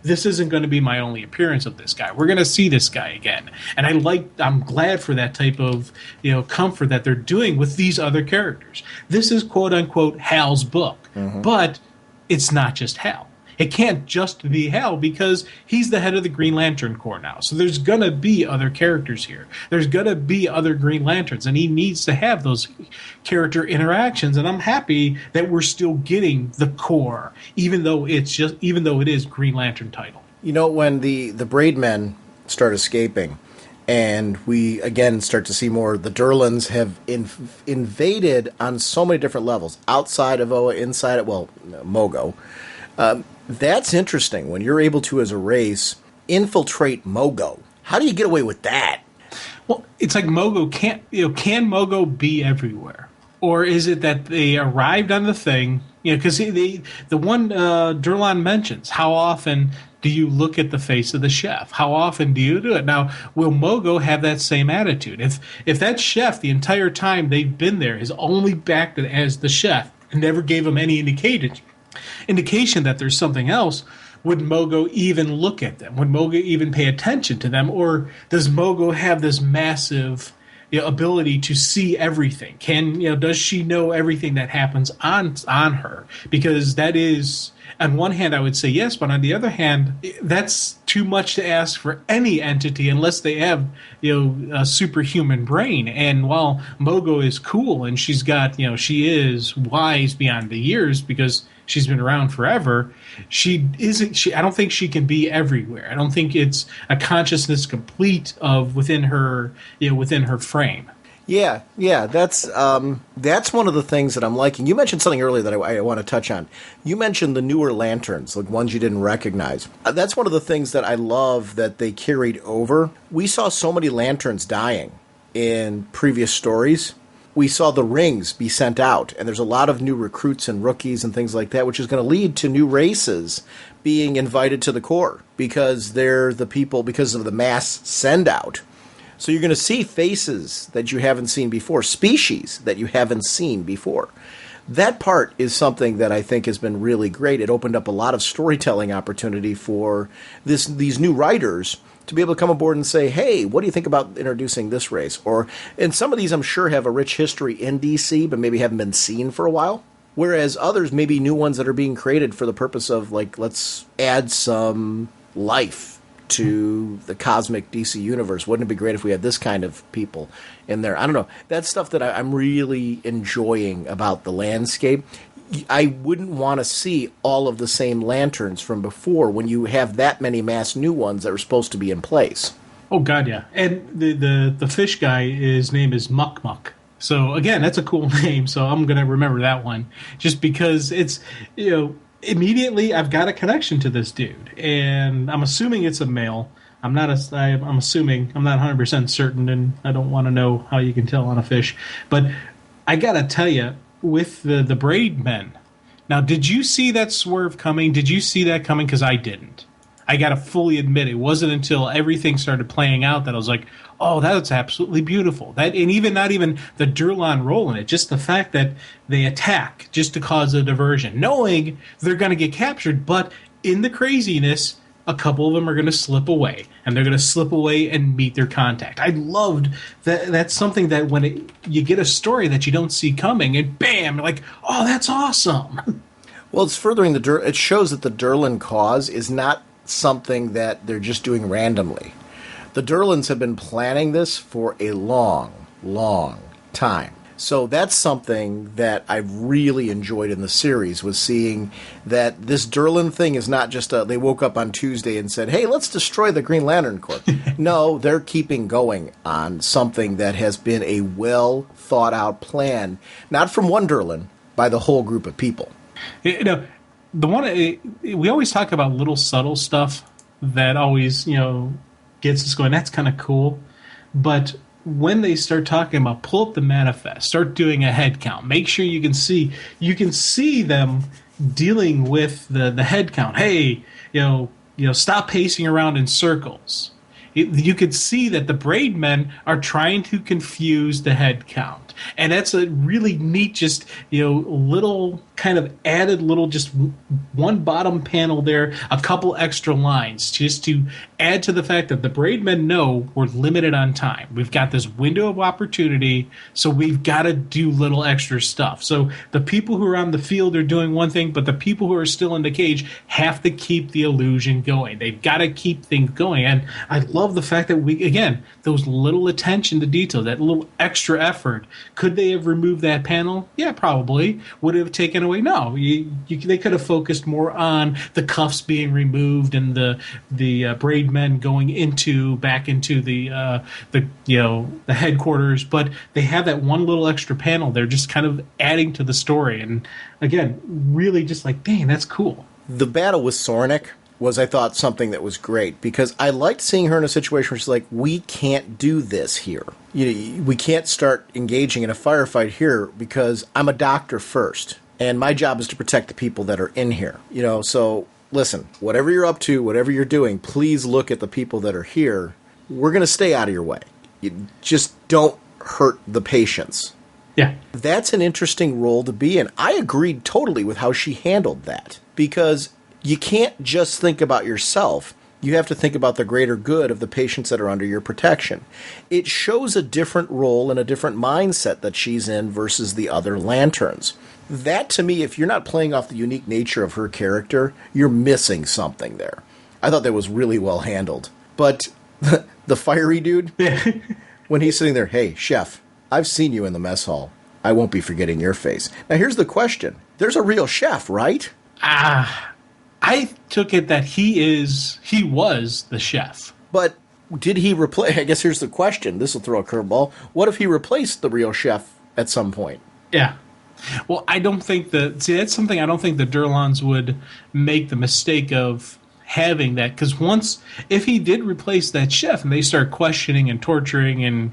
this isn't going to be my only appearance of this guy. We're going to see this guy again. And I'm glad for that type of, comfort that they're doing with these other characters. This is quote unquote Hal's book, but it's not just Hal. It can't just be Hal because he's the head of the Green Lantern Corps now. So there's going to be other characters here. There's going to be other Green Lanterns, and he needs to have those character interactions. And I'm happy that we're still getting the Corps, even though it is Green Lantern title. When the Braid Men start escaping, and we again start to see more, the Durlans have invaded on so many different levels, outside of Oa, inside of, Mogo. That's interesting when you're able to, as a race, infiltrate Mogo. How do you get away with that? Well, it's like Mogo can't, can Mogo be everywhere? Or is it that they arrived on the thing, because the one Durlan mentions, how often do you look at the face of the chef? How often do you do it? Now, will Mogo have that same attitude? If that chef, the entire time they've been there, has only acted as the chef and never gave him any indication that there's something else, would Mogo even look at them? Would Mogo even pay attention to them? Or does Mogo have this massive ability to see everything? Does she know everything that happens on her? Because that is, on one hand, I would say yes, but on the other hand, that's too much to ask for any entity unless they have, a superhuman brain. And while Mogo is cool and she's got, she is wise beyond the years because she's been around forever, I don't think she can be everywhere. I don't think it's a consciousness complete of within her frame. Yeah, that's one of the things that I'm liking. You mentioned something earlier that I want to touch on. You mentioned the newer lanterns, like ones you didn't recognize. That's one of the things that I love that they carried over. We saw so many lanterns dying in previous stories. We saw the rings be sent out, and there's a lot of new recruits and rookies and things like that, which is going to lead to new races being invited to the Corps because they're the people, because of the mass send-out. So you're going to see faces that you haven't seen before, species that you haven't seen before. That part is something that I think has been really great. It opened up a lot of storytelling opportunity for these new writers to be able to come aboard and say, hey, what do you think about introducing this race? And some of these I'm sure have a rich history in DC, but maybe haven't been seen for a while. Whereas others may be new ones that are being created for the purpose of, like, let's add some life to the cosmic DC universe. Wouldn't it be great if we had this kind of people in there? I don't know. That's stuff that I'm really enjoying about the landscape. I wouldn't want to see all of the same lanterns from before when you have that many mass new ones that are supposed to be in place. Oh, God, yeah. And the fish guy, his name is Muck Muck. So, again, that's a cool name, so I'm going to remember that one. Just because it's, immediately I've got a connection to this dude. And I'm assuming it's a male. I'm assuming, I'm not 100% certain, and I don't want to know how you can tell on a fish. But I got to tell you, with the braid men. Now, did you see that swerve coming? Did you see that coming? Because I didn't. I got to fully admit, it wasn't until everything started playing out that I was like, oh, that's absolutely beautiful. That, and even not even the Durlan role in it, just the fact that they attack just to cause a diversion, knowing they're going to get captured, but in the craziness a couple of them are going to slip away, and they're going to slip away and meet their contact. I loved that. That's something that when you get a story that you don't see coming, and bam, you're like, oh, that's awesome. Well, it's furthering it shows that the Durlan cause is not something that they're just doing randomly. The Durlans have been planning this for a long, long time. So that's something that I've really enjoyed in the series, was seeing that this Durlan thing is not just they woke up on Tuesday and said, hey, let's destroy the Green Lantern Corps. No, they're keeping going on something that has been a well-thought-out plan, not from one Durlan, by the whole group of people. You know, we always talk about little subtle stuff that always, gets us going. That's kind of cool. But when they start talking about pull up the manifest, start doing a head count, make sure you can see them dealing with the head count. Hey, stop pacing around in circles. You could see that the braid men are trying to confuse the head count. And that's a really neat, just, little kind of added little, just one bottom panel there, a couple extra lines, just to add to the fact that the braid men know we're limited on time. We've got this window of opportunity, so we've got to do little extra stuff. So the people who are on the field are doing one thing, but the people who are still in the cage have to keep the illusion going. They've got to keep things going. And I love the fact that those little attention to detail, that little extra effort. Could they have removed that panel? Yeah, probably. Would it have taken away? No. They could have focused more on the cuffs being removed and the braid men going back into the headquarters. But they have that one little extra panel there, just kind of adding to the story. And again, really just like, dang, that's cool. The battle with Sornik was, I thought, something that was great, because I liked seeing her in a situation where she's like, we can't do this here. We can't start engaging in a firefight here because I'm a doctor first, and my job is to protect the people that are in here. So listen, whatever you're up to, whatever you're doing, please look at the people that are here. We're going to stay out of your way. You just don't hurt the patients. Yeah. That's an interesting role to be in. I agreed totally with how she handled that, because you can't just think about yourself. You have to think about the greater good of the patients that are under your protection. It shows a different role and a different mindset that she's in versus the other Lanterns. That, to me, if you're not playing off the unique nature of her character, you're missing something there. I thought that was really well handled. But the fiery dude, when he's sitting there, hey, chef, I've seen you in the mess hall. I won't be forgetting your face. Now, here's the question. There's a real chef, right? I took it that he was the chef. But did he replace... I guess here's the question. This will throw a curveball. What if he replaced the real chef at some point? Yeah. Well, I don't think that's something I don't think the Durlans would make the mistake of having that, because if he did replace that chef and they start questioning and torturing and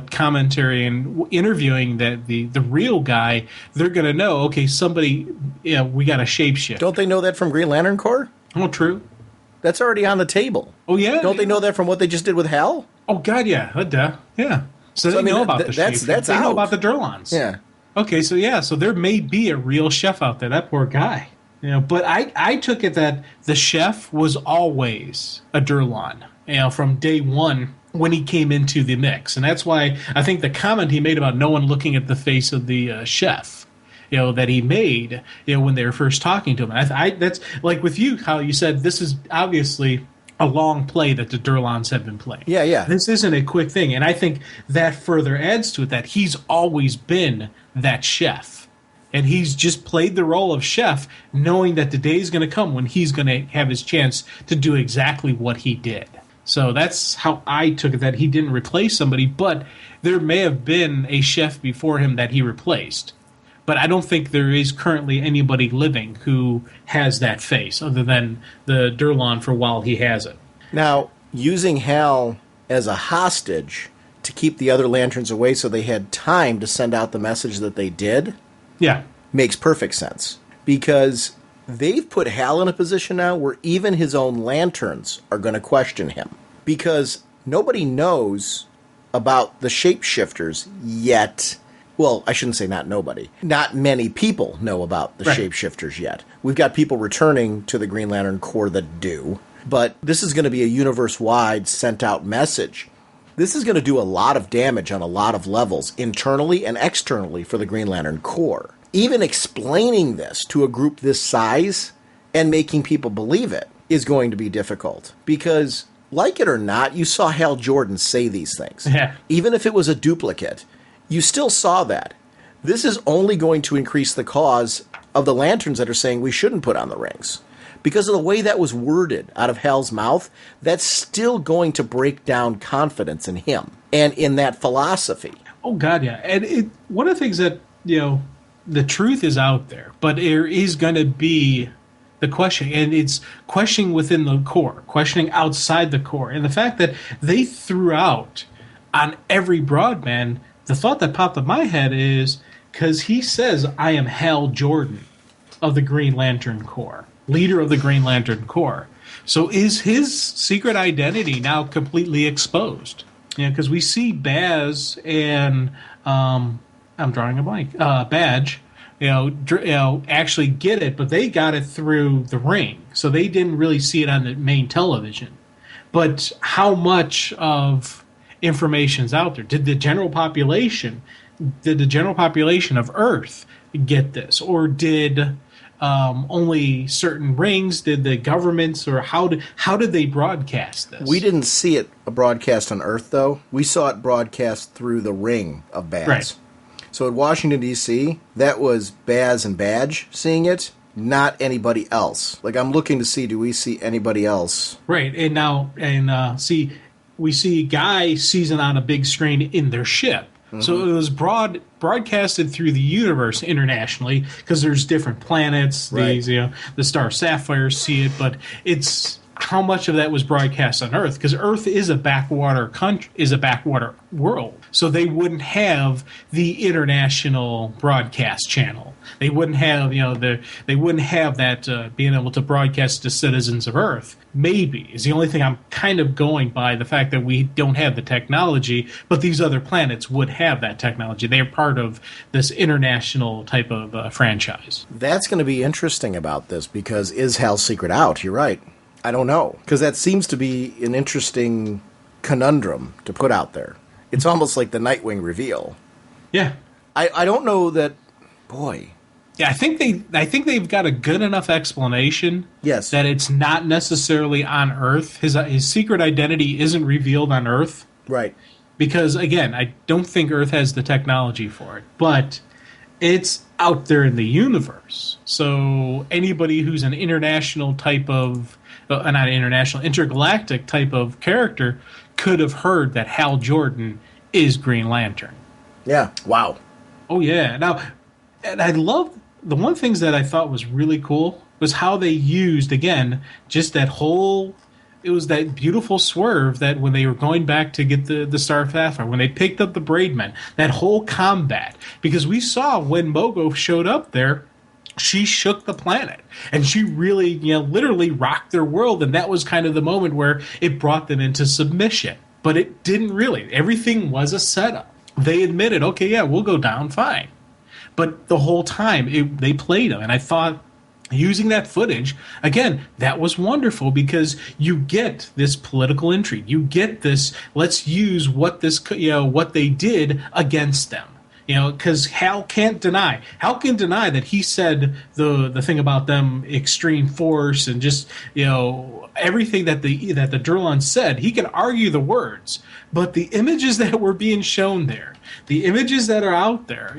commentary and interviewing the real guy, they're going to know, okay, somebody, we got a shapeshift. Don't they know that from Green Lantern Corps? Oh, true. That's already on the table. Oh, yeah? Don't they know that from what they just did with Hal? Oh, God, yeah. Yeah. So they know about the shapeshift. They know about the Durlans. Yeah. Okay, so there may be a real chef out there. That poor guy. But I took it that the chef was always a Durlan, from day one when he came into the mix. And that's why I think the comment he made about no one looking at the face of the chef, that he made, when they were first talking to him. And that's like with you, how you said this is obviously a long play that the Durlans have been playing. Yeah. This isn't a quick thing. And I think that further adds to it that he's always been that chef. And he's just played the role of chef, knowing that the day is going to come when he's going to have his chance to do exactly what he did. So that's how I took it, that he didn't replace somebody, but there may have been a chef before him that he replaced. But I don't think there is currently anybody living who has that face, other than the Durlan for while he has it. Now, using Hal as a hostage to keep the other Lanterns away so they had time to send out the message that they did... Yeah. Makes perfect sense, because they've put Hal in a position now where even his own Lanterns are going to question him, because nobody knows about the shapeshifters yet. Well, I shouldn't say not nobody. Not many people know about the shapeshifters yet. We've got people returning to the Green Lantern Corps that do. but this is going to be a universe-wide sent-out message. This is going to do a lot of damage on a lot of levels, internally and externally, for the Green Lantern Corps. Even explaining this to a group this size and making people believe it is going to be difficult. Because, like it or not, you saw Hal Jordan say these things. Yeah. Even if it was a duplicate, you still saw that. This is only going to increase the cause of the Lanterns that are saying we shouldn't put on the rings. Because of the way that was worded out of Hal's mouth, that's still going to break down confidence in him and in that philosophy. Oh, God, yeah. And one of the things that, the truth is out there, but there is going to be the question, and it's questioning within the Corps, questioning outside the Corps. And the fact that they threw out on every broadband, the thought that popped in my head is, because he says, I am Hal Jordan of the Green Lantern Corps, leader of the Green Lantern Corps. So is his secret identity now completely exposed? Because we see Baz and I'm drawing a blank. Badge, actually get it, but they got it through the ring, so they didn't really see it on the main television. But how much of information's out there? Did the general population of Earth get this, or did only certain rings? Did the governments, or how did they broadcast this? We didn't see it broadcast on Earth, though. We saw it broadcast through the ring of Baz. Right. So in Washington, D.C., that was Baz and Badge seeing it, not anybody else. Like, I'm looking to see, do we see anybody else? Right, and now, we see Guy sees it on a big screen in their ship. Mm-hmm. So it was broadcasted through the universe internationally, because there's different planets. Right. These, the Star Sapphires see it, but it's how much of that was broadcast on Earth, because Earth is a backwater country, is a backwater world. So they wouldn't have the international broadcast channel. They wouldn't have, they wouldn't have that being able to broadcast to citizens of Earth. Maybe is the only thing I'm kind of going by, the fact that we don't have the technology, but these other planets would have that technology. They are part of this international type of franchise. That's going to be interesting about this, because is Hal's secret out? You're right. I don't know, because that seems to be an interesting conundrum to put out there. It's almost like the Nightwing reveal. Yeah. I don't know that, boy. Yeah, I think they've got a good enough explanation. Yes. That it's not necessarily on Earth. His secret identity isn't revealed on Earth. Right. Because, again, I don't think Earth has the technology for it. But it's out there in the universe. So anybody who's an international type of, not international, intergalactic type of character could have heard that Hal Jordan is Green Lantern. Yeah. Wow. Oh, yeah. Now, and I love, the one of the things that I thought was really cool was how they used, again, just that whole, it was that beautiful swerve that when they were going back to get the Star Sapphire, when they picked up the Braidmen, that whole combat. Because we saw when Mogo showed up there, she shook the planet. And she really, literally rocked their world. And that was kind of the moment where it brought them into submission. But it didn't really. Everything was a setup. They admitted, okay, yeah, we'll go down, fine. But the whole time, they played them. And I thought, using that footage, again, that was wonderful, because you get this political intrigue. You get this, let's use what they did against them. Because Hal can deny that he said the thing about them extreme force and just, everything that the Drillon said. He can argue the words, but the images that were being shown there, the images that are out there,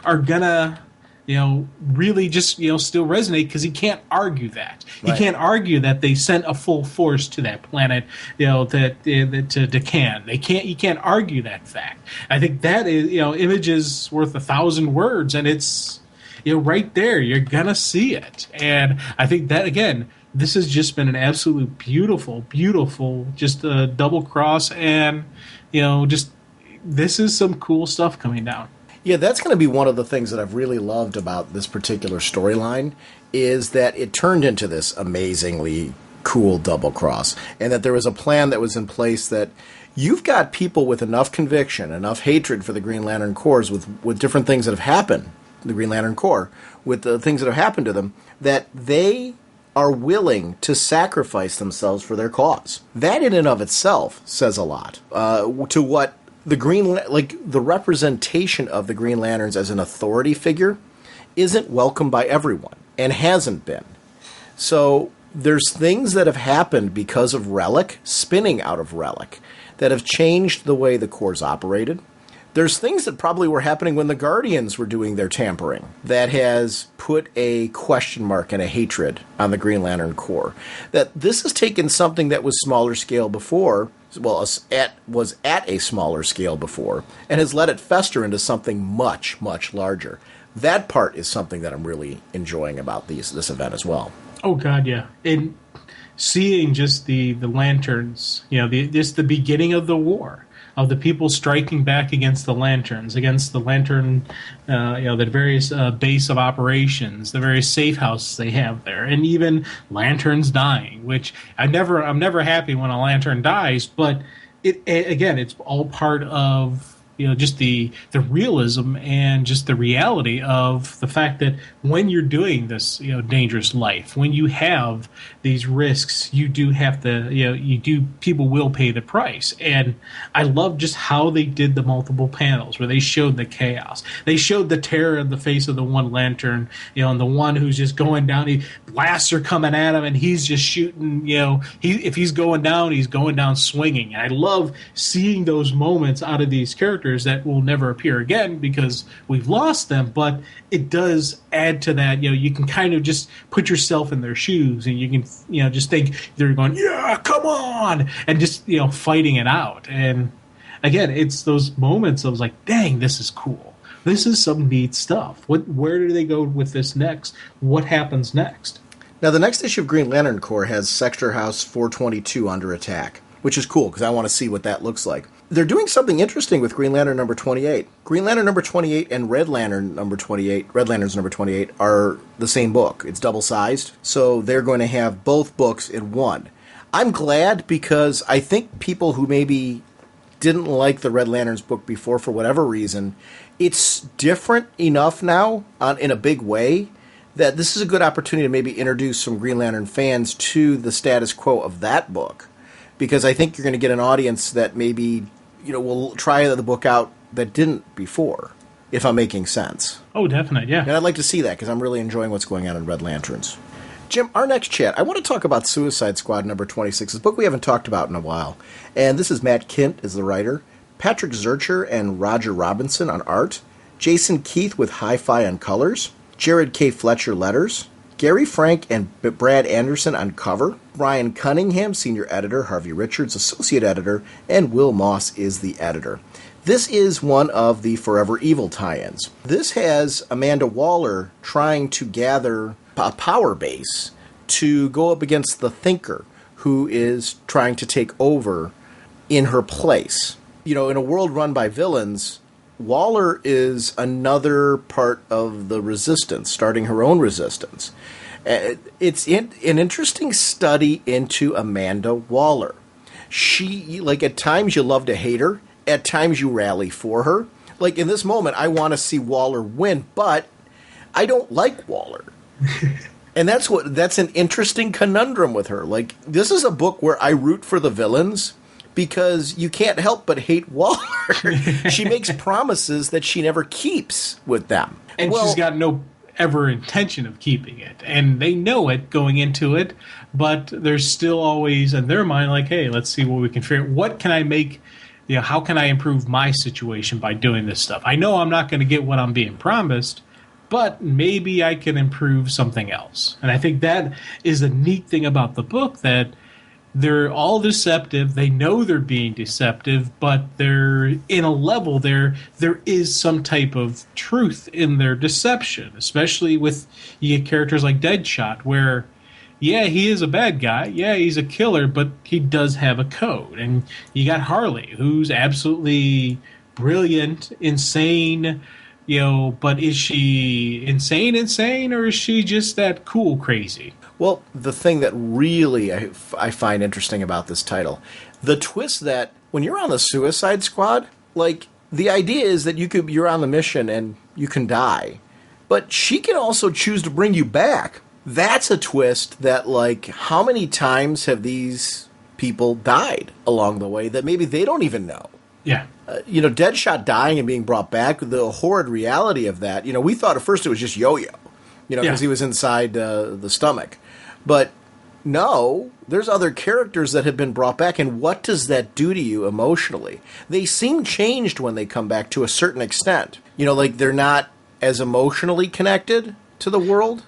are gonna, really just, still resonate, because he can't argue that. Right. He can't argue that they sent a full force to that planet, that to Decan. He can't argue that fact. I think that is, images worth 1,000 words, and it's, right there. You're gonna see it, and I think that, again, this has just been an absolute beautiful, just a double cross, and just this is some cool stuff coming down. Yeah, that's going to be one of the things that I've really loved about this particular storyline, is that it turned into this amazingly cool double cross, and that there was a plan that was in place that you've got people with enough conviction, enough hatred for the Green Lantern Corps with different things that have happened, the Green Lantern Corps, with the things that have happened to them, that they are willing to sacrifice themselves for their cause. That in and of itself says a lot to what the representation of the Green Lanterns as an authority figure isn't welcomed by everyone and hasn't been. So there's things that have happened because of Relic, spinning out of Relic, that have changed the way the Corps operated. There's things that probably were happening when the Guardians were doing their tampering that has put a question mark and a hatred on the Green Lantern Corps. That this has taken something that was smaller scale before, was at a smaller scale before, and has let it fester into something much, much larger. That part is something that I'm really enjoying about this event as well. Oh, God, yeah. And seeing just the lanterns, just the beginning of the war, of the people striking back against the lanterns, against the lantern, the various base of operations, the various safe houses they have there, and even lanterns dying. Which I'm never happy when a lantern dies, but it's all part of just the realism and just the reality of the fact that when you're doing this dangerous life, when you have these risks, you do have to people will pay the price. And I love just how they did the multiple panels where they showed the chaos, they showed the terror in the face of the one lantern, and the one who's just going down, blasts are coming at him and he's just shooting, if he's going down swinging. And I love seeing those moments out of these characters that will never appear again because we've lost them, but it does add to that. You can kind of just put yourself in their shoes, and you can just think they're going, yeah, come on, and just fighting it out. And again, it's those moments of like, dang, this is cool. This is some neat stuff. Where do they go with this next? What happens next? Now, the next issue of Green Lantern Corps has Sector House 422 under attack, which is cool because I want to see what that looks like. They're doing something interesting with Green Lantern number 28. Green Lantern number 28 and Red Lanterns number 28 are the same book. It's double-sized, so they're going to have both books in one. I'm glad because I think people who maybe didn't like the Red Lanterns book before for whatever reason, it's different enough now in a big way that this is a good opportunity to maybe introduce some Green Lantern fans to the status quo of that book. Because I think you're going to get an audience that maybe will try the book out that didn't before, if I'm making sense. Oh, definitely, yeah. And I'd like to see that because I'm really enjoying what's going on in Red Lanterns. Jim, our next chat, I want to talk about Suicide Squad number 26, a book we haven't talked about in a while. And this is Matt Kint as the writer, Patrick Zurcher and Roger Robinson on art, Jason Keith with Hi-Fi on colors, Jared K. Fletcher letters, Gary Frank and Brad Anderson on cover, Brian Cunningham, senior editor, Harvey Richards, associate editor, and Will Moss is the editor. This is one of the Forever Evil tie-ins. This has Amanda Waller trying to gather a power base to go up against the Thinker, who is trying to take over in her place. In a world run by villains, Waller is another part of the resistance, starting her own resistance. It's an interesting study into Amanda Waller. She, at times you love to hate her, at times you rally for her. In this moment, I want to see Waller win, but I don't like Waller. And that's an interesting conundrum with her. This is a book where I root for the villains, because you can't help but hate Waller. She makes promises that she never keeps with them. And she's got no ever intention of keeping it. And they know it going into it, but there's still always in their mind hey, let's see what we can figure. What can I make, how can I improve my situation by doing this stuff? I know I'm not going to get what I'm being promised, but maybe I can improve something else. And I think that is a neat thing about the book, that they're all deceptive. They know they're being deceptive, but they're in a level there is some type of truth in their deception, especially with you get characters like Deadshot, where, yeah, he is a bad guy. Yeah, he's a killer, but he does have a code. And you got Harley, who's absolutely brilliant, insane, but is she insane, or is she just that cool crazy? Well, the thing that really I find interesting about this title, the twist that when you're on the Suicide Squad, the idea is that you're on the mission and you can die, but she can also choose to bring you back. That's a twist that, like, how many times have these people died along the way that maybe they don't even know? Yeah. Deadshot dying and being brought back, the horrid reality of that, we thought at first it was just Yo-Yo, because he was inside the stomach. But no, there's other characters that have been brought back, and what does that do to you emotionally? They seem changed when they come back to a certain extent. Like they're not as emotionally connected to the world.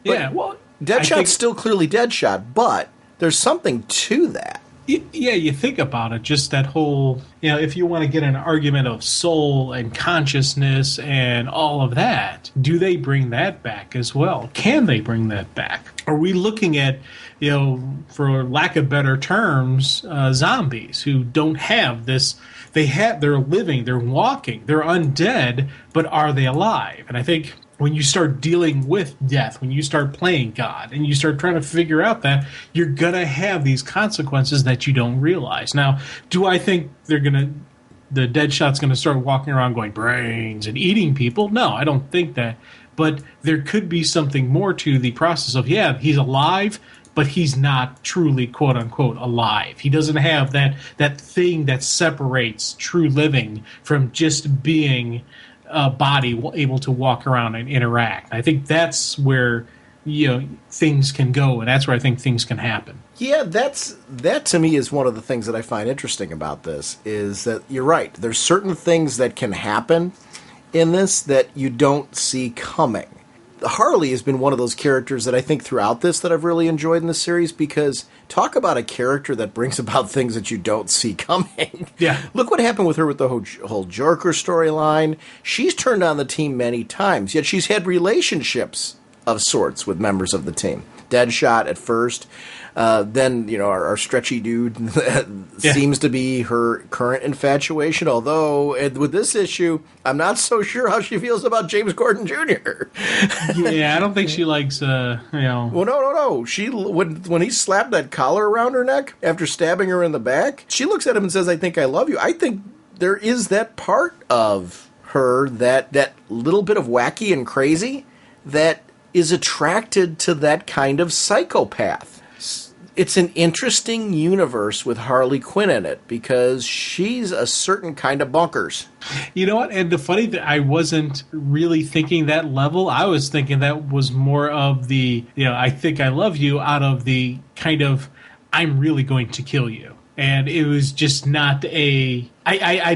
Yeah, well, Deadshot's still clearly Deadshot, but there's something to that. Yeah, you think about it, just that whole, if you want to get an argument of soul and consciousness and all of that, do they bring that back as well? Can they bring that back? Are we looking at, for lack of better terms, zombies who don't have this? They're living, they're walking, they're undead, but are they alive? And I think when you start dealing with death, when you start playing God, and you start trying to figure out that, you're going to have these consequences that you don't realize. Now, do I think the Deadshot's going to start walking around going brains and eating people? No, I don't think that. But there could be something more to the process of, he's alive, but he's not truly, quote-unquote, alive. He doesn't have that thing that separates true living from just being a body able to walk around and interact. I think that's where things can go, and that's where I think things can happen. Yeah, that to me is one of the things that I find interesting about this, is that you're right. There's certain things that can happen in this that you don't see coming. Harley has been one of those characters that I think throughout this that I've really enjoyed in the series, because talk about a character that brings about things that you don't see coming. Yeah. Look what happened with her with the whole Joker storyline. She's turned on the team many times, yet she's had relationships of sorts with members of the team. Deadshot at first, then our stretchy dude seems to be her current infatuation, although with this issue, I'm not so sure how she feels about James Gordon Jr. Yeah, I don't think she likes, Well, no. She, when he slapped that collar around her neck after stabbing her in the back, she looks at him and says, "I think I love you." I think there is that part of her, that little bit of wacky and crazy, that is attracted to that kind of psychopath. It's an interesting universe with Harley Quinn in it, because she's a certain kind of bonkers. You know what? And the funny thing, I wasn't really thinking that level. I was thinking that was more of the, I think I love you, out of the kind of, I'm really going to kill you. And it was just not I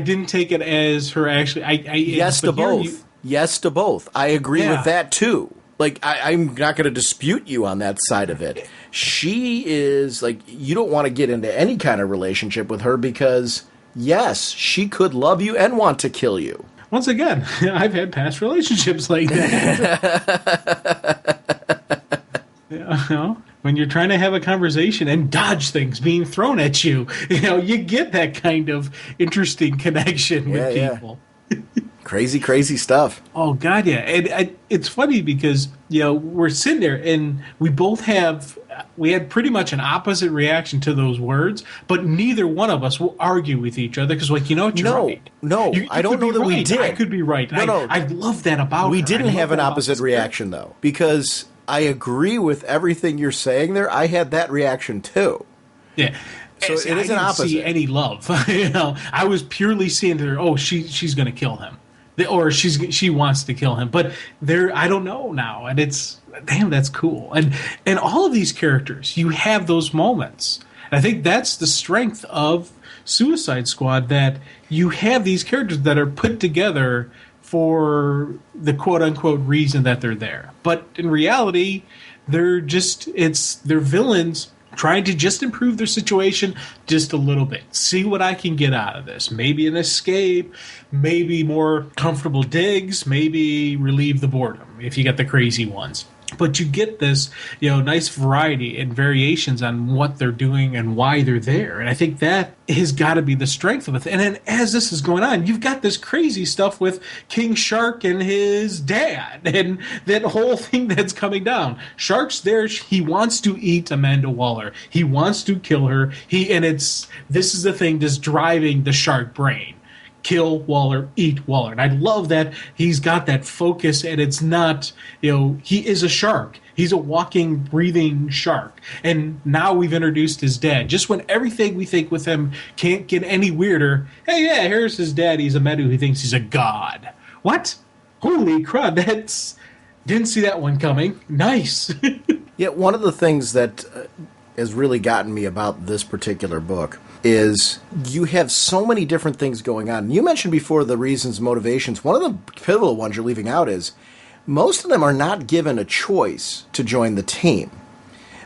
didn't take it as her actually. Yes to both. Yes to both. I agree with that too. Like, I'm not going to dispute you on that side of it. She is, like, you don't want to get into any kind of relationship with her because, yes, she could love you and want to kill you. Once again, I've had past relationships like that. When you're trying to have a conversation and dodge things being thrown at you, you get that kind of interesting connection with people. Crazy stuff. Oh, God, yeah. And it's funny because, we're sitting there and we had pretty much an opposite reaction to those words, but neither one of us will argue with each other because, you're right. No, I don't know that we did. I could be right. No. I love that about her. We didn't have an opposite reaction, though, because I agree with everything you're saying there. I had that reaction, too. Yeah. So it is an opposite. I didn't see any love. I was purely seeing her, she's going to kill him. Or she wants to kill him, but I don't know now, and it's that's cool. And all of these characters, you have those moments. And I think that's the strength of Suicide Squad, that you have these characters that are put together for the quote unquote reason that they're there, but in reality, they're villains trying to just improve their situation just a little bit. See what I can get out of this. Maybe an escape, maybe more comfortable digs, maybe relieve the boredom if you get the crazy ones. But you get this, nice variety and variations on what they're doing and why they're there. And I think that has got to be the strength of it. And then as this is going on, you've got this crazy stuff with King Shark and his dad and that whole thing that's coming down. Shark's there. He wants to eat Amanda Waller. He wants to kill her. This is the thing that's driving the shark brain. Kill Waller, eat Waller. And I love that he's got that focus, and it's not, he is a shark. He's a walking, breathing shark. And now we've introduced his dad. Just when everything we think with him can't get any weirder, hey, yeah, here's his dad. He's a Medu who thinks he's a god. What? Holy crud, that's... Didn't see that one coming. Nice. Yeah, one of the things that has really gotten me about this particular book is you have so many different things going on. You mentioned before the reasons, motivations. One of the pivotal ones you're leaving out is most of them are not given a choice to join the team.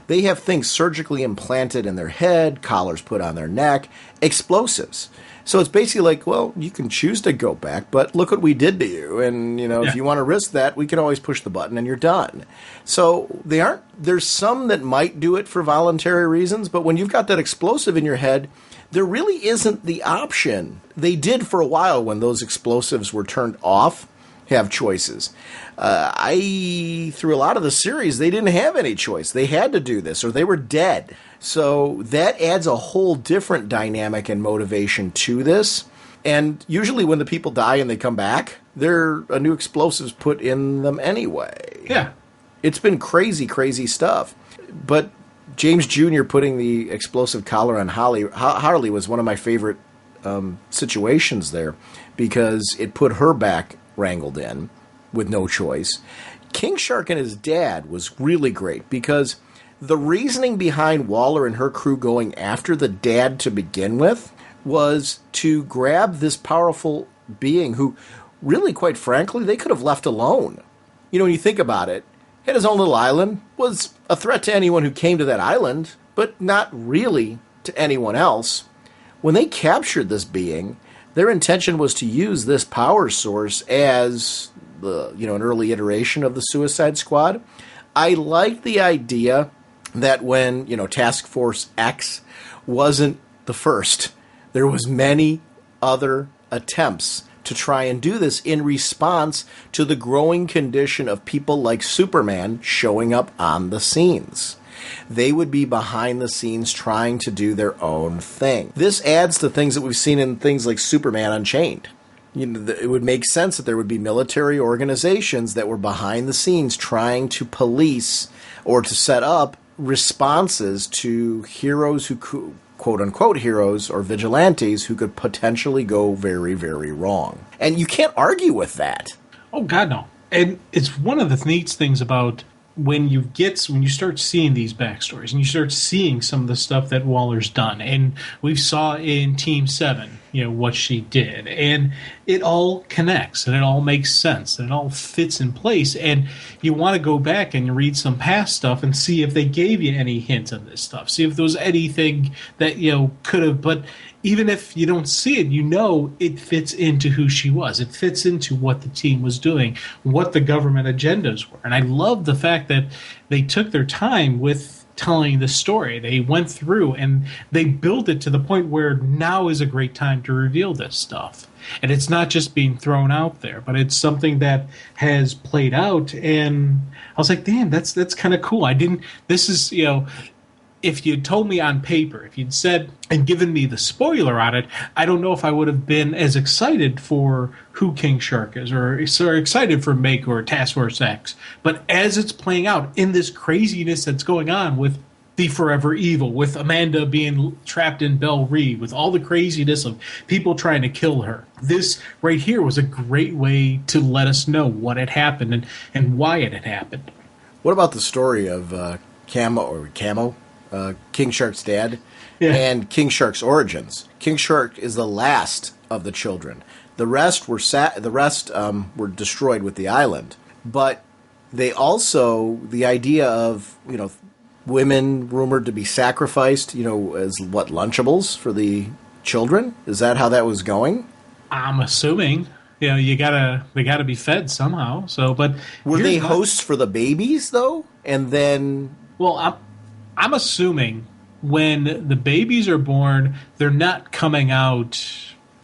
They have things surgically implanted in their head, collars put on their neck, explosives. So it's basically like, well, you can choose to go back, but look what we did to you. And, if you want to risk that, we can always push the button and you're done. So there's some that might do it for voluntary reasons, but when you've got that explosive in your head, there really isn't the option. They did for a while when those explosives were turned off, have choices. Through a lot of the series, they didn't have any choice. They had to do this or they were dead. So that adds a whole different dynamic and motivation to this. And usually when the people die and they come back, a new explosive's put in them anyway. Yeah. It's been crazy, crazy stuff. But James Jr. putting the explosive collar on Harley was one of my favorite situations there because it put her back wrangled in with no choice. King Shark and his dad was really great because the reasoning behind Waller and her crew going after the dad to begin with was to grab this powerful being who really, quite frankly, they could have left alone. When you think about it, had his own little island, was a threat to anyone who came to that island, but not really to anyone else. When they captured this being, their intention was to use this power source as an early iteration of the Suicide Squad. I like the idea that when, Task Force X wasn't the first, there was many other attempts to try and do this in response to the growing condition of people like Superman showing up on the scenes. They would be behind the scenes trying to do their own thing. This adds to things that we've seen in things like Superman Unchained. It would make sense that there would be military organizations that were behind the scenes trying to police or to set up responses to heroes who could, quote-unquote heroes or vigilantes who could potentially go very, very wrong. And you can't argue with that. Oh, God, no. And it's one of the neat things about when you start seeing these backstories and you start seeing some of the stuff that Waller's done, and we saw in Team 7, what she did, and it all connects and it all makes sense and it all fits in place, and you want to go back and read some past stuff and see if they gave you any hints on this stuff, see if there was anything that could have, but even if you don't see it, it fits into who she was. It fits into what the team was doing, what the government agendas were. And I love the fact that they took their time with telling the story. They went through and they built it to the point where now is a great time to reveal this stuff. And it's not just being thrown out there, but it's something that has played out. And I was like, damn, that's kind of cool. If you'd told me on paper, if you'd said and given me the spoiler on it, I don't know if I would have been as excited for who King Shark is or so excited for Make or Task Force X. But as it's playing out in this craziness that's going on with the Forever Evil, with Amanda being trapped in Belle Reve, with all the craziness of people trying to kill her, this right here was a great way to let us know what had happened and why it had happened. What about the story of Camo? King Shark's dad, and King Shark's origins. King Shark is the last of the children. The rest were destroyed with the island. But they also, the idea of women rumored to be sacrificed, as Lunchables for the children. Is that how that was going? I'm assuming. They gotta be fed somehow. So, but were they hosts for the babies though? And then, well, I'm assuming when the babies are born, they're not coming out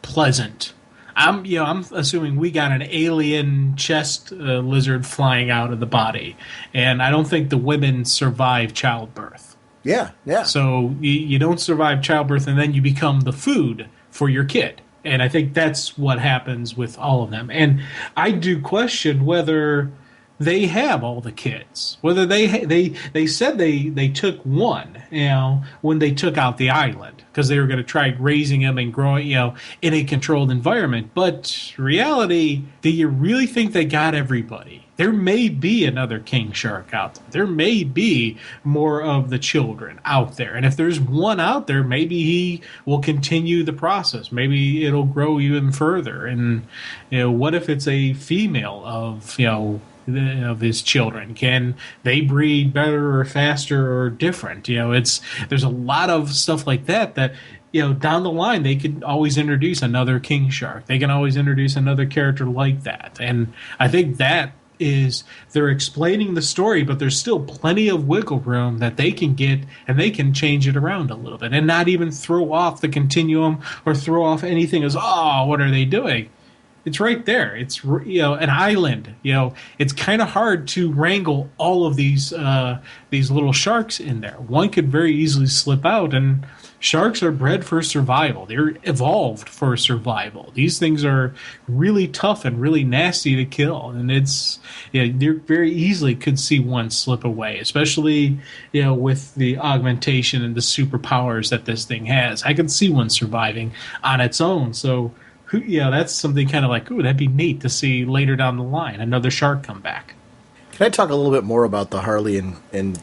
pleasant. I'm assuming we got an alien chest lizard flying out of the body, and I don't think the women survive childbirth. Yeah. So you don't survive childbirth, and then you become the food for your kid. And I think that's what happens with all of them. And I do question whether they have all the kids. Whether they said they took one, when they took out the island because they were going to try raising them and growing, in a controlled environment. But reality, do you really think they got everybody? There may be another king shark out there. There may be more of the children out there. And if there's one out there, maybe he will continue the process. Maybe it'll grow even further. And, what if it's a female of his children? Can they breed better or faster or different? There's a lot of stuff like that down the line, they could always introduce another king shark. They can always introduce another character like that. And I think that is they're explaining the story, but there's still plenty of wiggle room that they can get, and they can change it around a little bit and not even throw off the continuum or throw off anything as, what are they doing? It's right there. It's, an island. It's kind of hard to wrangle all of these little sharks in there. One could very easily slip out, and sharks are bred for survival. They're evolved for survival. These things are really tough and really nasty to kill, and they very easily could see one slip away, especially with the augmentation and the superpowers that this thing has. I could see one surviving on its own. So, that's something kind of like, that'd be neat to see later down the line, another shark come back. Can I talk a little bit more about the Harley and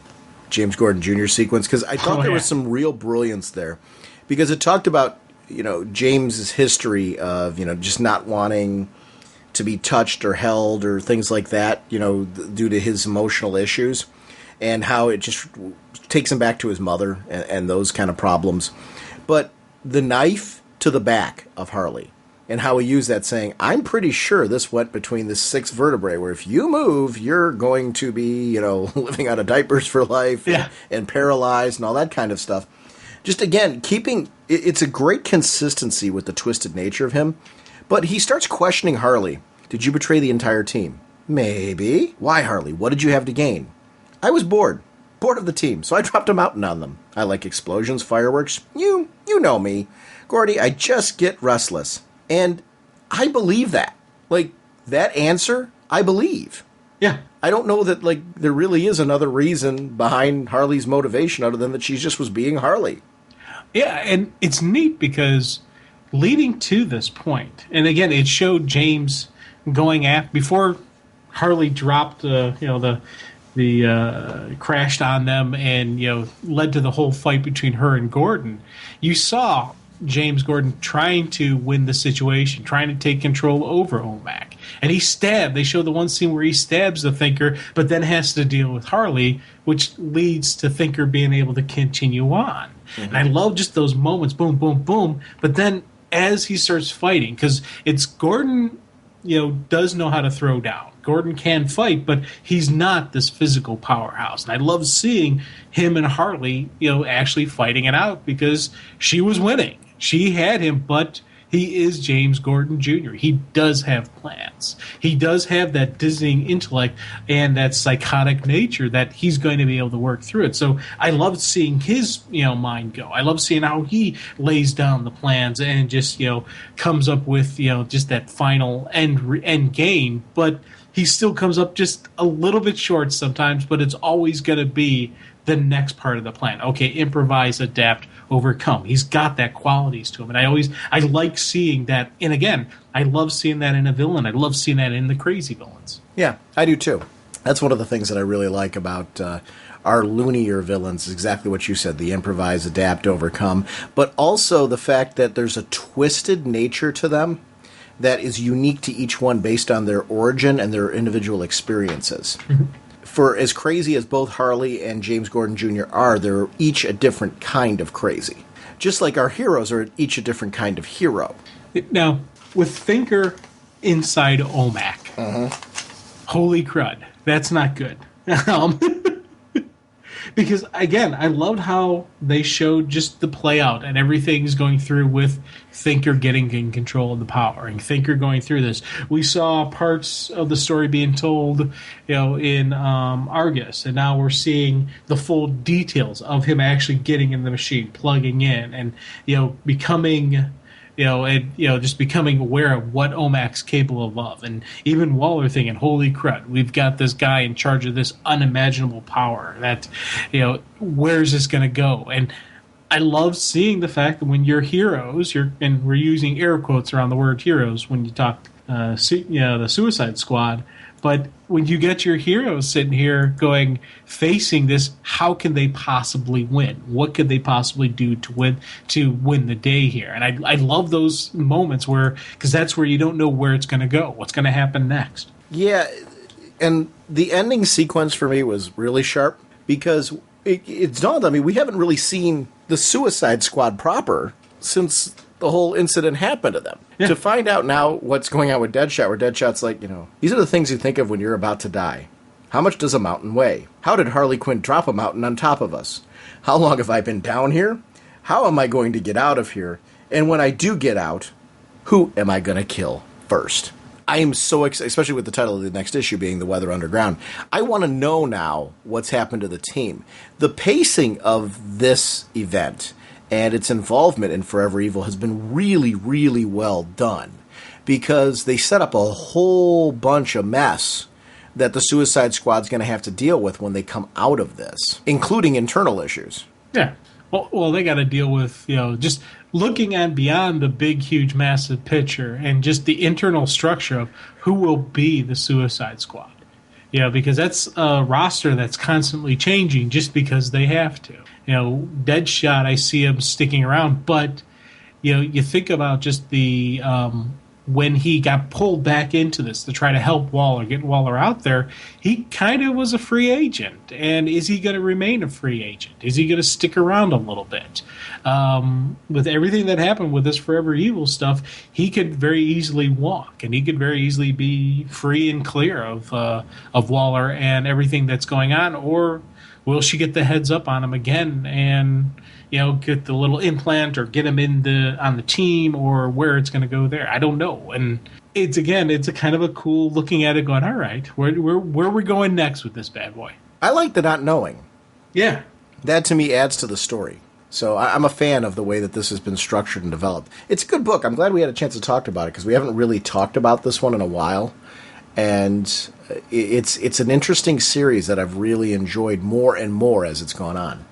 James Gordon Jr. sequence? Because I thought there was some real brilliance there. Because it talked about, James's history of, just not wanting to be touched or held or things like that, due to his emotional issues, and how it just takes him back to his mother and those kind of problems. But the knife to the back of Harley, and how he used that, saying, I'm pretty sure this went between the 6 vertebrae, where if you move, you're going to be, living out of diapers for life and paralyzed and all that kind of stuff. Just, again, it's a great consistency with the twisted nature of him. But he starts questioning Harley. Did you betray the entire team? Maybe. Why, Harley? What did you have to gain? I was bored. Bored of the team, so I dropped a mountain on them. I like explosions, fireworks. You know me. Gordy, I just get restless. And I believe that. That answer, I believe. Yeah. I don't know that, there really is another reason behind Harley's motivation other than that she just was being Harley. Yeah, and it's neat because leading to this point, and again, it showed James going after, before Harley dropped, the crashed on them and, led to the whole fight between her and Gordon. You saw James Gordon trying to win the situation, trying to take control over OMAC. And he stabbed. They show the one scene where he stabs the Thinker, but then has to deal with Harley, which leads to Thinker being able to continue on. Mm-hmm. And I love just those moments, boom, boom, boom. But then as he starts fighting, because it's Gordon, does know how to throw down. Gordon can fight, but he's not this physical powerhouse. And I love seeing him and Harley, actually fighting it out because she was winning. She had him, but he is James Gordon Jr. He does have plans. He does have that dizzying intellect and that psychotic nature that he's going to be able to work through it. So I love seeing his, mind go. I love seeing how he lays down the plans and just, comes up with, just that final end game. But he still comes up just a little bit short sometimes, but it's always going to be the next part of the plan. Okay, improvise, adapt, overcome. He's got that qualities to him. And I like seeing that. And again, I love seeing that in a villain. I love seeing that in the crazy villains. Yeah, I do too. That's one of the things that I really like about our loonier villains, is exactly what you said, the improvise, adapt, overcome. But also the fact that there's a twisted nature to them that is unique to each one based on their origin and their individual experiences. Mm-hmm. For as crazy as both Harley and James Gordon Jr. are, they're each a different kind of crazy. Just like our heroes are each a different kind of hero. Now, with Thinker inside OMAC, holy crud, that's not good. Because, again, I loved how they showed just the play out and everything's going through with Thinker getting in control of the power and Thinker going through this. We saw parts of the story being told, in Argus, and now we're seeing the full details of him actually getting in the machine, plugging in, and, becoming, and just becoming aware of what OMAC's capable of, and even Waller thinking, "Holy crud, we've got this guy in charge of this unimaginable power. That, where's this going to go?" And I love seeing the fact that when you're heroes, and we're using air quotes around the word heroes when you talk, the Suicide Squad. But when you get your heroes sitting here facing this, how can they possibly win? What could they possibly do to win the day here? And I love those moments because that's where you don't know where it's going to go, what's going to happen next. Yeah, and the ending sequence for me was really sharp because it's dawned on me we haven't really seen the Suicide Squad proper since the whole incident happened to them. Yeah. To find out now what's going on with Deadshot, where Deadshot's like, these are the things you think of when you're about to die. How much does a mountain weigh? How did Harley Quinn drop a mountain on top of us? How long have I been down here? How am I going to get out of here? And when I do get out, who am I going to kill first? I am so excited, especially with the title of the next issue being The Weather Underground. I want to know now what's happened to the team. The pacing of this event and its involvement in Forever Evil has been really, really well done because they set up a whole bunch of mess that the Suicide Squad's going to have to deal with when they come out of this, including internal issues. Yeah. Well, they got to deal with, just looking at beyond the big, huge, massive picture and just the internal structure of who will be the Suicide Squad. Because that's a roster that's constantly changing just because they have to. Deadshot, I see him sticking around, but you think about just the when he got pulled back into this to try to help Waller, get Waller out there, he kind of was a free agent. And is he going to remain a free agent? Is he going to stick around a little bit? With everything that happened with this Forever Evil stuff, he could very easily walk, and he could very easily be free and clear of Waller and everything that's going on, or will she get the heads up on him again and get the little implant or get him on the team, or where it's going to go there? I don't know. And it's a kind of a cool looking at it going, all right, where are we going next with this bad boy? I like the not knowing. Yeah. That to me adds to the story. So I'm a fan of the way that this has been structured and developed. It's a good book. I'm glad we had a chance to talk about it because we haven't really talked about this one in a while. And it's an interesting series that I've really enjoyed more and more as it's gone on.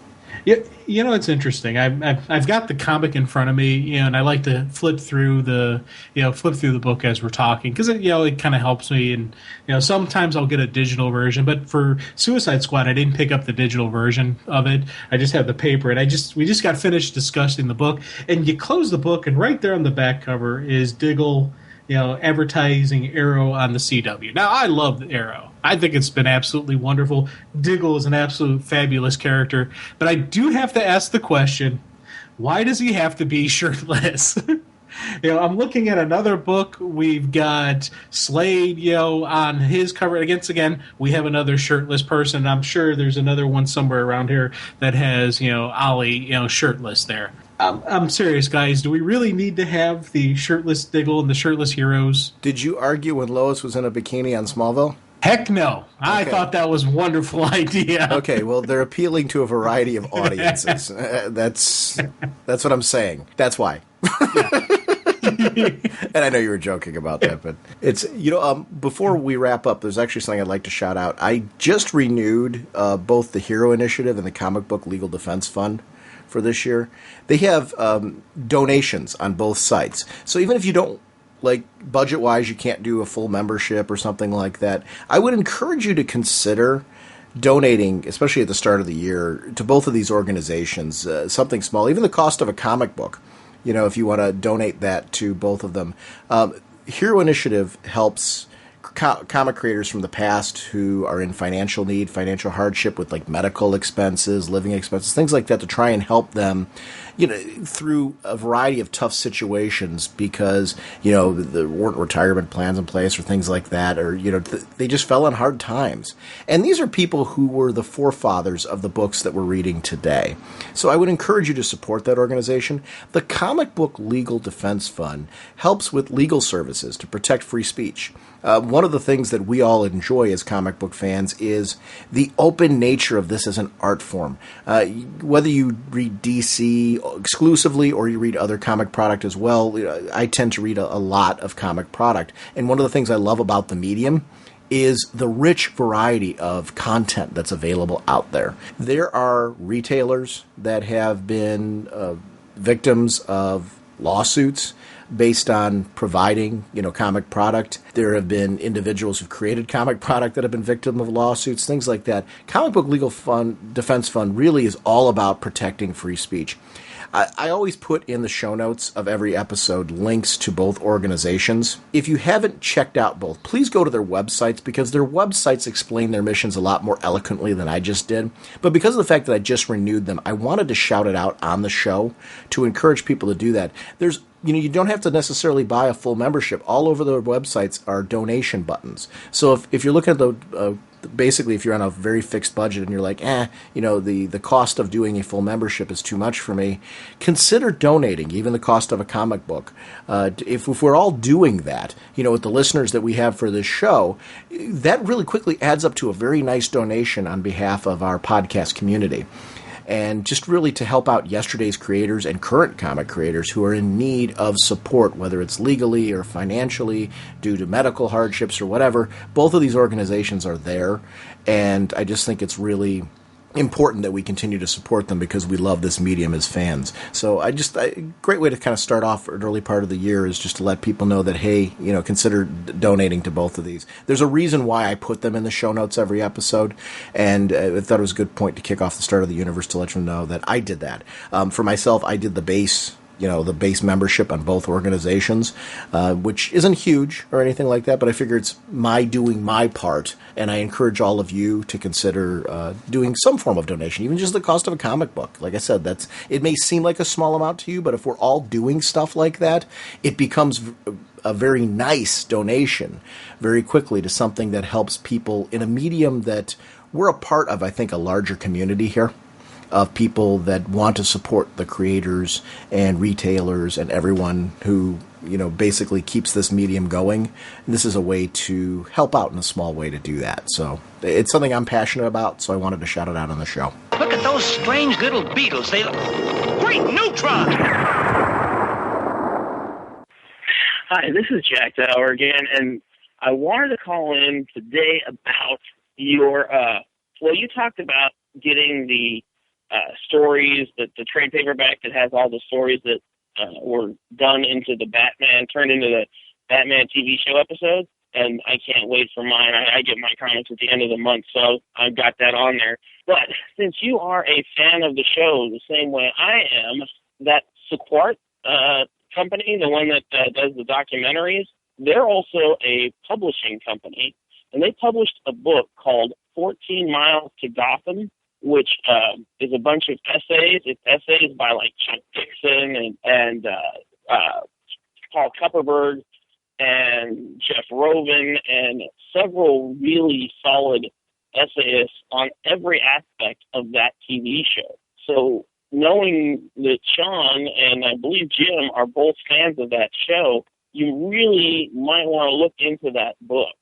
Yeah, it's interesting. I've got the comic in front of me, and I like to flip through the book as we're talking because it kind of helps me. And sometimes I'll get a digital version, but for Suicide Squad, I didn't pick up the digital version of it. I just have the paper, and we just got finished discussing the book. And you close the book, and right there on the back cover is Diggle, advertising Arrow on the CW. Now, I love Arrow. I think it's been absolutely wonderful. Diggle is an absolute fabulous character. But I do have to ask the question, why does he have to be shirtless? I'm looking at another book. We've got Slade, on his cover. Again, we have another shirtless person. I'm sure there's another one somewhere around here that has, Ollie, shirtless there. I'm serious, guys. Do we really need to have the shirtless Diggle and the shirtless heroes? Did you argue when Lois was in a bikini on Smallville? Heck no. I thought that was a wonderful idea. Okay, well, they're appealing to a variety of audiences. That's what I'm saying. That's why. And I know you were joking about that, but it's, before we wrap up, there's actually something I'd like to shout out. I just renewed both the Hero Initiative and the Comic Book Legal Defense Fund for this year. They have donations on both sites. So even if you don't, budget-wise, you can't do a full membership or something like that, I would encourage you to consider donating, especially at the start of the year, to both of these organizations, something small, even the cost of a comic book, if you want to donate that to both of them. Hero Initiative helps comic creators from the past who are in financial need, financial hardship with medical expenses, living expenses, things like that, to try and help them, through a variety of tough situations because, there weren't retirement plans in place or things like that, or, they just fell on hard times. And these are people who were the forefathers of the books that we're reading today. So I would encourage you to support that organization. The Comic Book Legal Defense Fund helps with legal services to protect free speech. One of the things that we all enjoy as comic book fans is the open nature of this as an art form. Whether you read DC exclusively or you read other comic product as well, I tend to read a lot of comic product. And one of the things I love about the medium is the rich variety of content that's available out there. There are retailers that have been victims of lawsuits based on providing, comic product. There have been individuals who've created comic product that have been victims of lawsuits, things like that. Comic Book Legal Fund, Defense Fund really is all about protecting free speech. I always put in the show notes of every episode links to both organizations. If you haven't checked out both, please go to their websites, because their websites explain their missions a lot more eloquently than I just did. But because of the fact that I just renewed them, I wanted to shout it out on the show to encourage people to do that. There's you don't have to necessarily buy a full membership. All over their websites are donation buttons. So if you're looking at basically, if you're on a very fixed budget and you're like, the cost of doing a full membership is too much for me, consider donating, even the cost of a comic book. If we're all doing that, with the listeners that we have for this show, that really quickly adds up to a very nice donation on behalf of our podcast community. And just really to help out yesterday's creators and current comic creators who are in need of support, whether it's legally or financially, due to medical hardships or whatever. Both of these organizations are there, and I just think it's really important that we continue to support them because we love this medium as fans. So a great way to kind of start off an early part of the year is just to let people know that, hey, consider donating to both of these. There's a reason why I put them in the show notes every episode, and I thought it was a good point to kick off the start of the universe to let you know that I did that. For myself, I did the base membership on both organizations, which isn't huge or anything like that, but I figure it's doing my part, and I encourage all of you to consider doing some form of donation, even just the cost of a comic book. Like I said, it may seem like a small amount to you, but if we're all doing stuff like that, it becomes a very nice donation very quickly to something that helps people in a medium that we're a part of, I think, a larger community here of people that want to support the creators and retailers and everyone who, basically keeps this medium going. And this is a way to help out in a small way to do that. So it's something I'm passionate about, so I wanted to shout it out on the show. Look at those strange little beetles. They look... Great neutron! Hi, this is Jack Tower again, and I wanted to call in today about your, you talked about getting the stories, the trade paperback that has all the stories that were done into the Batman, turned into the Batman TV show episodes, and I can't wait for mine. I get my comics at the end of the month, so I've got that on there. But since you are a fan of the show the same way I am, that Sequart company, the one that does the documentaries, they're also a publishing company, and they published a book called 14 Miles to Gotham, which is a bunch of essays. It's essays by like Chuck Dixon and Paul Kupperberg and Jeff Rovin and several really solid essayists on every aspect of that TV show. So knowing that Sean and I believe Jim are both fans of that show, you really might want to look into that book.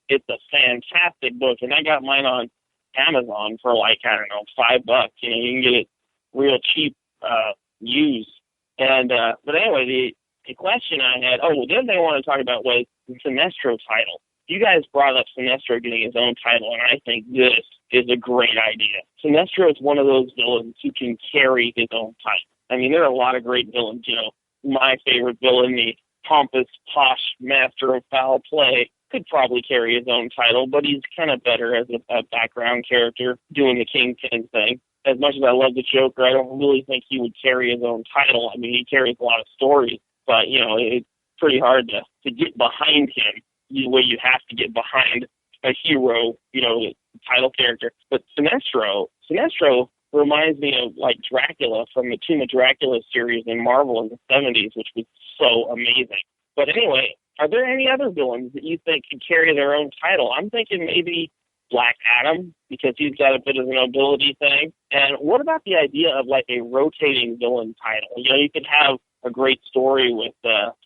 It's a fantastic book, and I got mine on Amazon for like, I don't know, $5. You can get it real cheap, used. And, but anyway, the question I had, the other thing I wanted to talk about was the Sinestro title. You guys brought up Sinestro getting his own title, and I think this is a great idea. Sinestro is one of those villains who can carry his own title. I mean, there are a lot of great villains. My favorite villain, the pompous, posh master of foul play, could probably carry his own title, but he's kind of better as a background character doing the Kingpin thing. As much as I love the Joker, I don't really think he would carry his own title. I mean, he carries a lot of stories, but, it's pretty hard to get behind him the way you have to get behind a hero, title character. But Sinestro reminds me of, like, Dracula from the Tomb of Dracula series in Marvel in the 70s, which was so amazing. But anyway, are there any other villains that you think could carry their own title? I'm thinking maybe Black Adam, because he's got a bit of a nobility thing. And what about the idea of like a rotating villain title? You could have a great story with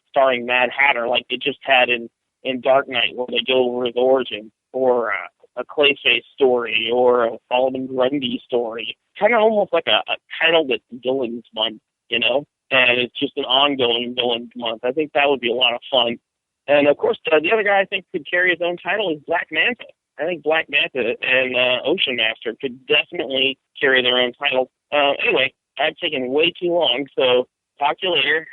starring Mad Hatter like they just had in in Dark Knight where they go over his origin, or a Clayface story, or a Solomon Grundy story. Kind of almost like a title that's Villains Month, you know? And it's just an ongoing Villains Month. I think that would be a lot of fun. And, of course, the other guy I think could carry his own title is Black Manta. I think Black Manta and Ocean Master could definitely carry their own title. Anyway, I've taken way too long, so talk to you later.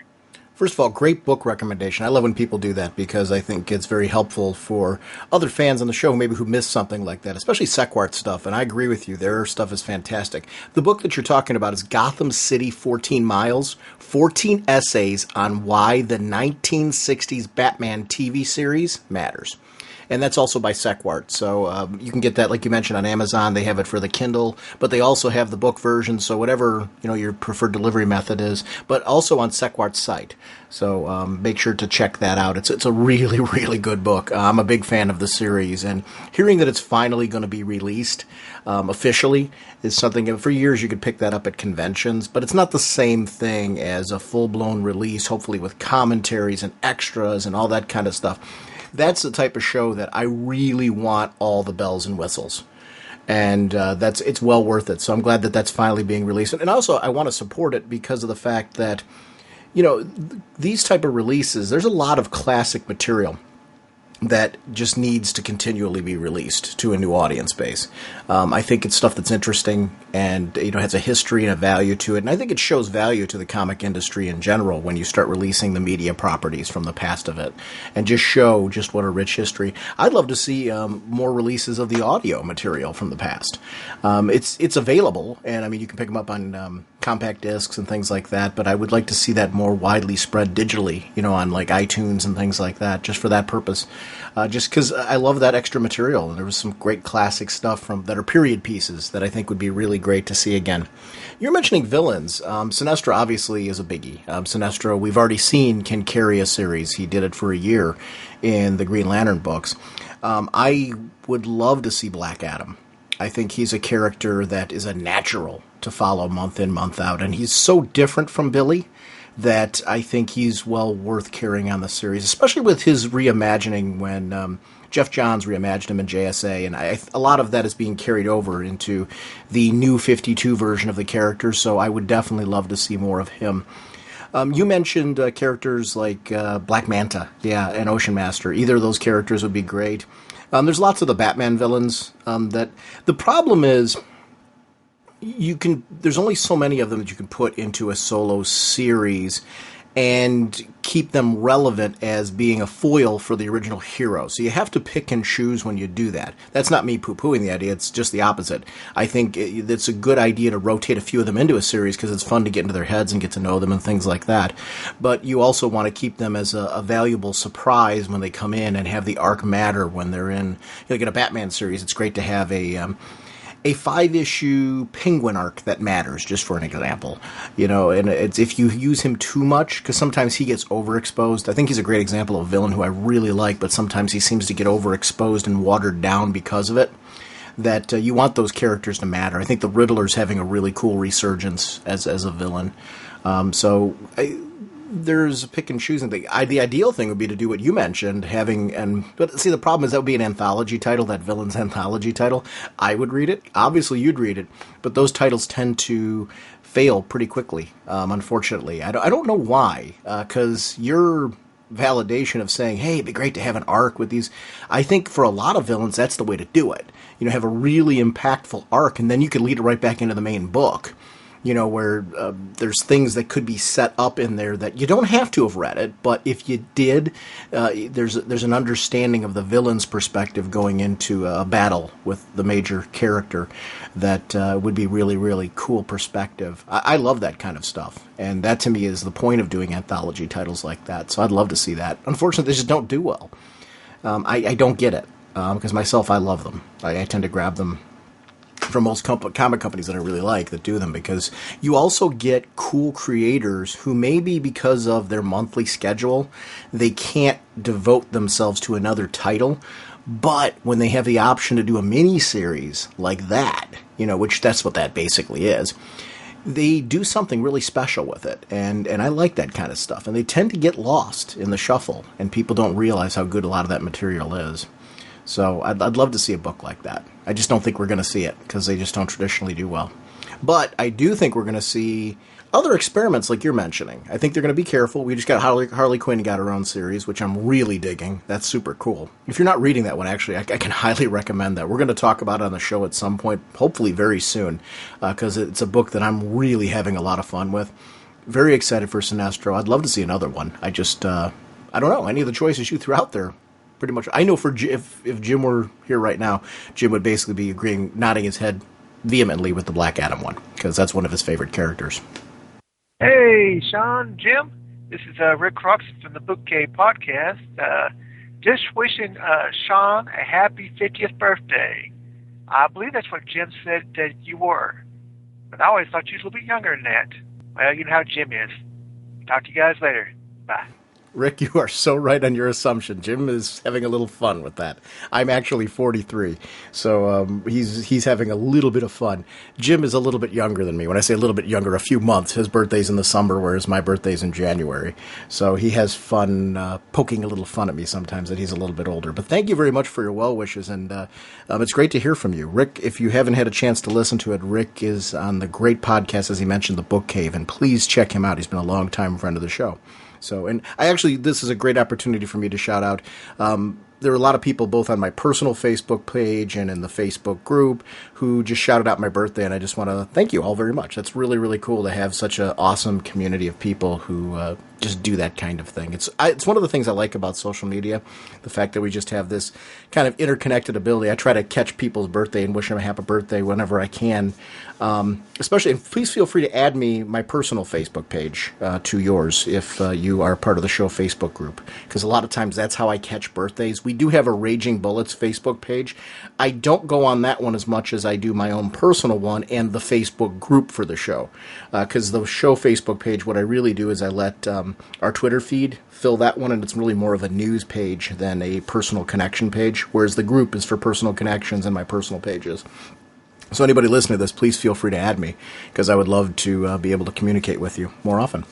First of all, great book recommendation. I love when people do that because I think it's very helpful for other fans on the show maybe who missed something like that, especially Sequart stuff. And I agree with you. Their stuff is fantastic. The book that you're talking about is Gotham City, 14 Miles, 14 Essays on Why the 1960s Batman TV Series Matters. And that's also by Sequart. So you can get that, like you mentioned, on Amazon. They have it for the Kindle, but they also have the book version. So whatever your preferred delivery method is, but also on Sequart's site. So make sure to check that out. It's a really, really good book. I'm a big fan of the series, and hearing that it's finally going to be released officially is something. For years you could pick that up at conventions, but it's not the same thing as a full-blown release, hopefully with commentaries and extras and all that kind of stuff. That's the type of show that I really want all the bells and whistles. And it's well worth it. So I'm glad that that's finally being released. And also, I want to support it because of the fact that, these type of releases, there's a lot of classic material that just needs to continually be released to a new audience base. I think it's stuff that's interesting and has a history and a value to it. And I think it shows value to the comic industry in general when you start releasing the media properties from the past of it and just show just what a rich history. I'd love to see more releases of the audio material from the past. It's available, and you can pick them up on compact discs and things like that, but I would like to see that more widely spread digitally, on like iTunes and things like that, just for that purpose. Just because I love that extra material. And there was some great classic stuff that are period pieces that I think would be really great to see again. You're mentioning villains. Sinestro obviously is a biggie. Sinestro, we've already seen, can carry a series. He did it for a year in the Green Lantern books. I would love to see Black Adam. I think he's a character that is a natural to follow month in, month out. And he's so different from Billy that I think he's well worth carrying on the series, especially with his reimagining when Jeff Johns reimagined him in JSA, and a lot of that is being carried over into the new 52 version of the character, so I would definitely love to see more of him. You mentioned characters like Black Manta, and Ocean Master. Either of those characters would be great. There's lots of the Batman villains that the problem is there's only so many of them that you can put into a solo series and keep them relevant as being a foil for the original hero. So you have to pick and choose when you do that. That's not me poo-pooing the idea. It's just the opposite. I think it's a good idea to rotate a few of them into a series because it's fun to get into their heads and get to know them and things like that. But you also want to keep them as a valuable surprise when they come in and have the arc matter when they're in. Like in a Batman series, it's great to have a 5-issue Penguin arc that matters, just for an example. And it's if you use him too much, because sometimes he gets overexposed. I think he's a great example of a villain who I really like, but sometimes he seems to get overexposed and watered down because of it. That you want those characters to matter. I think the Riddler's having a really cool resurgence as a villain. There's a pick and choosing thing. The ideal thing would be to do what you mentioned, but see, the problem is that would be an anthology title, that villain's anthology title. I would read it. Obviously, you'd read it, but those titles tend to fail pretty quickly, unfortunately. I don't know why, because your validation of saying, hey, it'd be great to have an arc with these, I think for a lot of villains, that's the way to do it. Have a really impactful arc, and then you could lead it right back into the main book. Where there's things that could be set up in there that you don't have to have read it, but if you did, there's an understanding of the villain's perspective going into a battle with the major character that would be really, really cool perspective. I love that kind of stuff, and that to me is the point of doing anthology titles like that, so I'd love to see that. Unfortunately, they just don't do well. I don't get it, because myself, I love them. I tend to grab them from most comic companies that I really like that do them, because you also get cool creators who maybe because of their monthly schedule, they can't devote themselves to another title. But when they have the option to do a mini series like that, which that's what that basically is, they do something really special with it, and I like that kind of stuff. And they tend to get lost in the shuffle, and people don't realize how good a lot of that material is. So I'd love to see a book like that. I just don't think we're going to see it, because they just don't traditionally do well. But I do think we're going to see other experiments like you're mentioning. I think they're going to be careful. We just got Harley Quinn got her own series, which I'm really digging. That's super cool. If you're not reading that one, actually, I can highly recommend that. We're going to talk about it on the show at some point, hopefully very soon, because it's a book that I'm really having a lot of fun with. Very excited for Sinestro. I'd love to see another one. I just, I don't know. Any of the choices you threw out there, pretty much. I know if Jim were here right now, Jim would basically be agreeing, nodding his head vehemently with the Black Adam one, because that's one of his favorite characters. Hey, Sean, Jim. This is Rick Crux from the Book Cave podcast. Just wishing Sean a happy 50th birthday. I believe that's what Jim said that you were. But I always thought you were a little bit younger than that. Well, you know how Jim is. Talk to you guys later. Bye. Rick, you are so right on your assumption. Jim is having a little fun with that. I'm actually 43, so he's having a little bit of fun. Jim is a little bit younger than me. When I say a little bit younger, a few months. His birthday's in the summer, whereas my birthday's in January. So he has fun poking a little fun at me sometimes that he's a little bit older. But thank you very much for your well wishes, and it's great to hear from you. Rick, if you haven't had a chance to listen to it, Rick is on the great podcast, as he mentioned, The Book Cave, and please check him out. He's been a long-time friend of the show. So, and this is a great opportunity for me to shout out. There are a lot of people both on my personal Facebook page and in the Facebook group who just shouted out my birthday, and I just want to thank you all very much. That's really, really cool to have such an awesome community of people who just do that kind of thing. It's one of the things I like about social media, the fact that we just have this kind of interconnected ability. I try to catch people's birthday and wish them a happy birthday whenever I can. Especially, and please feel free to add my personal Facebook page to yours if you are part of the show Facebook group, because a lot of times that's how I catch birthdays. We do have a Raging Bullets Facebook page. I don't go on that one as much as I do my own personal one and the Facebook group for the show, because the show Facebook page, what I really do is I let our Twitter feed fill that one, and it's really more of a news page than a personal connection page, whereas the group is for personal connections and my personal pages. So anybody listening to this, please feel free to add me, because I would love to be able to communicate with you more often.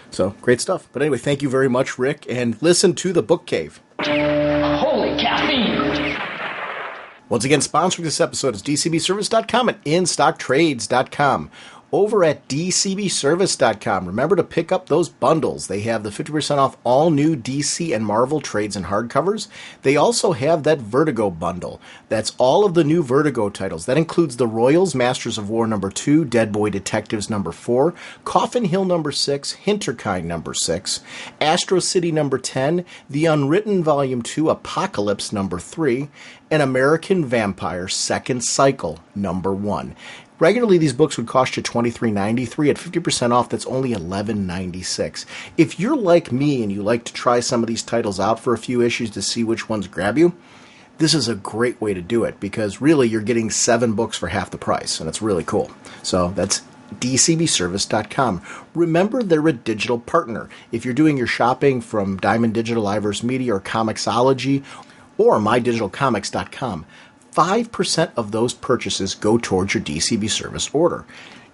So, great stuff. But anyway, thank you very much, Rick, and listen to The Book Cave. Holy caffeine! Once again, sponsoring this episode is DCBService.com and InStockTrades.com. Over at DCBService.com, remember to pick up those bundles. They have the 50% off all new DC and Marvel trades and hardcovers. They also have that Vertigo bundle. That's all of the new Vertigo titles. That includes The Royals, Masters of War number 2, Dead Boy Detectives number 4, Coffin Hill number 6, Hinterkind number 6, Astro City number 10, The Unwritten volume 2, Apocalypse number 3, and American Vampire Second Cycle number 1. Regularly, these books would cost you $23.93. At 50% off, that's only $11.96. If you're like me and you like to try some of these titles out for a few issues to see which ones grab you, this is a great way to do it, because really you're getting 7 books for half the price, and it's really cool. So that's DCBService.com. Remember, they're a digital partner. If you're doing your shopping from Diamond Digital, Iverse Media, or Comixology, or MyDigitalComics.com, 5% of those purchases go towards your DCB service order.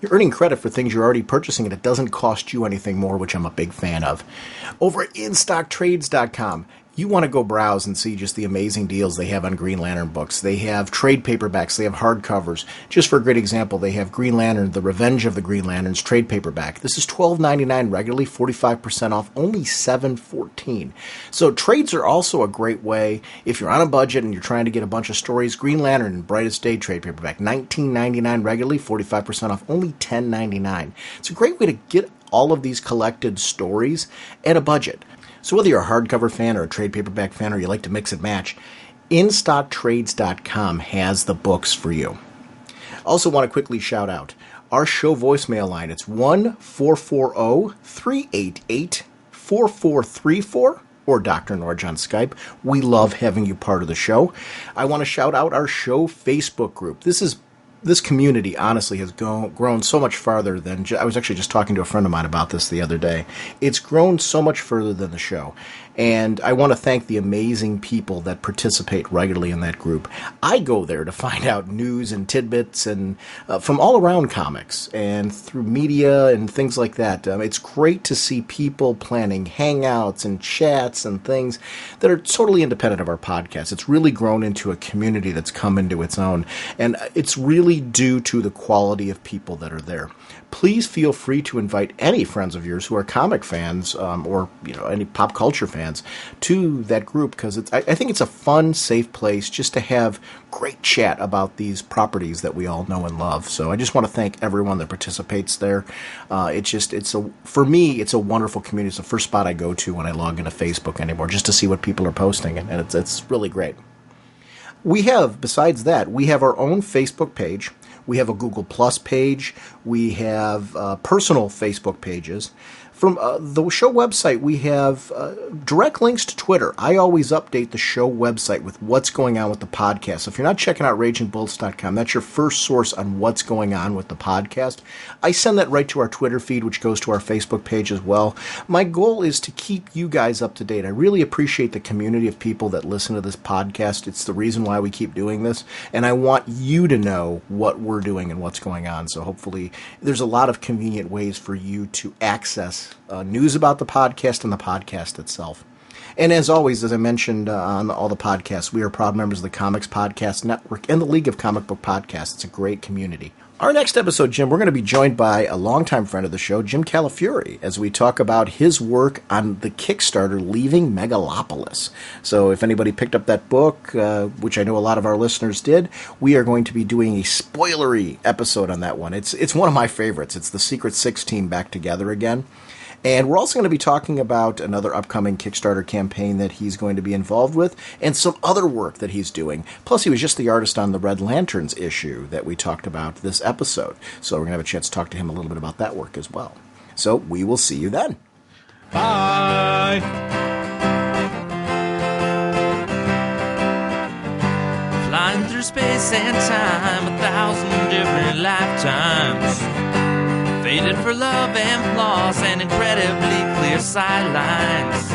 You're earning credit for things you're already purchasing, and it doesn't cost you anything more, which I'm a big fan of. Over at InStockTrades.com, you want to go browse and see just the amazing deals they have on Green Lantern books. They have trade paperbacks. They have hardcovers. Just for a great example, they have Green Lantern, The Revenge of the Green Lanterns trade paperback. This is $12.99 regularly, 45% off, only $7.14. So trades are also a great way if you're on a budget and you're trying to get a bunch of stories. Green Lantern and Brightest Day trade paperback, $19.99 regularly, 45% off, only $10.99. It's a great way to get all of these collected stories at a budget. So whether you're a hardcover fan or a trade paperback fan, or you like to mix and match, InStockTrades.com has the books for you. Also want to quickly shout out our show voicemail line. It's 1-440-388-4434, or drnorge on Skype. We love having you part of the show. I want to shout out our show Facebook group. This community, honestly, has grown so much farther than... I was actually just talking to a friend of mine about this the other day. It's grown so much further than the show. And I want to thank the amazing people that participate regularly in that group. I go there to find out news and tidbits and from all around comics and through media and things like that. It's great to see people planning hangouts and chats and things that are totally independent of our podcast. It's really grown into a community that's come into its own, and it's really due to the quality of people that are there. Please feel free to invite any friends of yours who are comic fans or any pop culture fans to that group, because I think it's a fun, safe place just to have great chat about these properties that we all know and love. So I just want to thank everyone that participates there. For me, it's a wonderful community. It's the first spot I go to when I log into Facebook anymore, just to see what people are posting, and it's really great. Besides that, we have our own Facebook page. We have a Google Plus page. We have personal Facebook pages. From the show website, we have direct links to Twitter. I always update the show website with what's going on with the podcast. So if you're not checking out RagingBullets.com, that's your first source on what's going on with the podcast. I send that right to our Twitter feed, which goes to our Facebook page as well. My goal is to keep you guys up to date. I really appreciate the community of people that listen to this podcast. It's the reason why we keep doing this, and I want you to know what we're doing and what's going on. So hopefully there's a lot of convenient ways for you to access news about the podcast and the podcast itself. And as always, as I mentioned on all the podcasts, we are proud members of the Comics Podcast Network and the League of Comic Book Podcasts. It's a great community. Our next episode, Jim, we're going to be joined by a longtime friend of the show, Jim Calafiore, as we talk about his work on the Kickstarter Leaving Megalopolis. So if anybody picked up that book, which I know a lot of our listeners did, we are going to be doing a spoilery episode on that one. It's one of my favorites. It's the Secret Six team back together again. And we're also going to be talking about another upcoming Kickstarter campaign that he's going to be involved with and some other work that he's doing. Plus, he was just the artist on the Red Lanterns issue that we talked about this episode. So we're going to have a chance to talk to him a little bit about that work as well. So we will see you then. Bye. Flying through space and time, 1,000 different lifetimes. Faded for love and flaws and incredibly clear sightlines.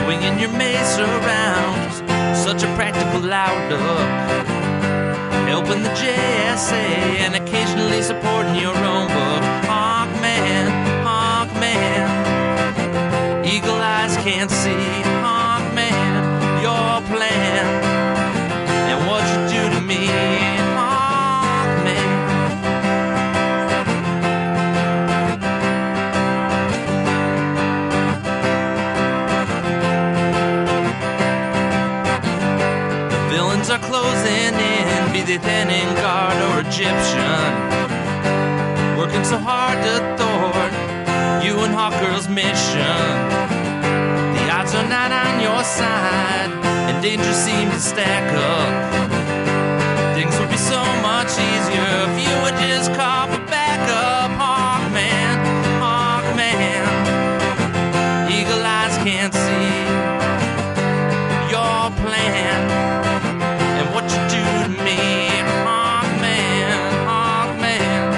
Swinging your mace around, such a practical outlook. Helping the JSA and occasionally supporting your own book. Hawkman, Hawkman. Eagle eyes can't see. Hawkman, your plan. And what you do to me. Are closing in, be they Thanin Guard or Egyptian. Working so hard to thwart you and Hawkgirl's mission. The odds are not on your side, and danger seems to stack up. Things would be so much easier if you would just call for backup. Hawkman, Hawkman. Eagle eyes can't see your plan. What you do to me, Hawkman, Hawkman.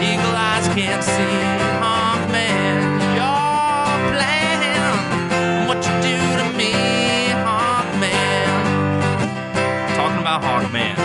Eagle eyes can't see, Hawkman, your plan. What you do to me, Hawkman. Talking about Hawkman.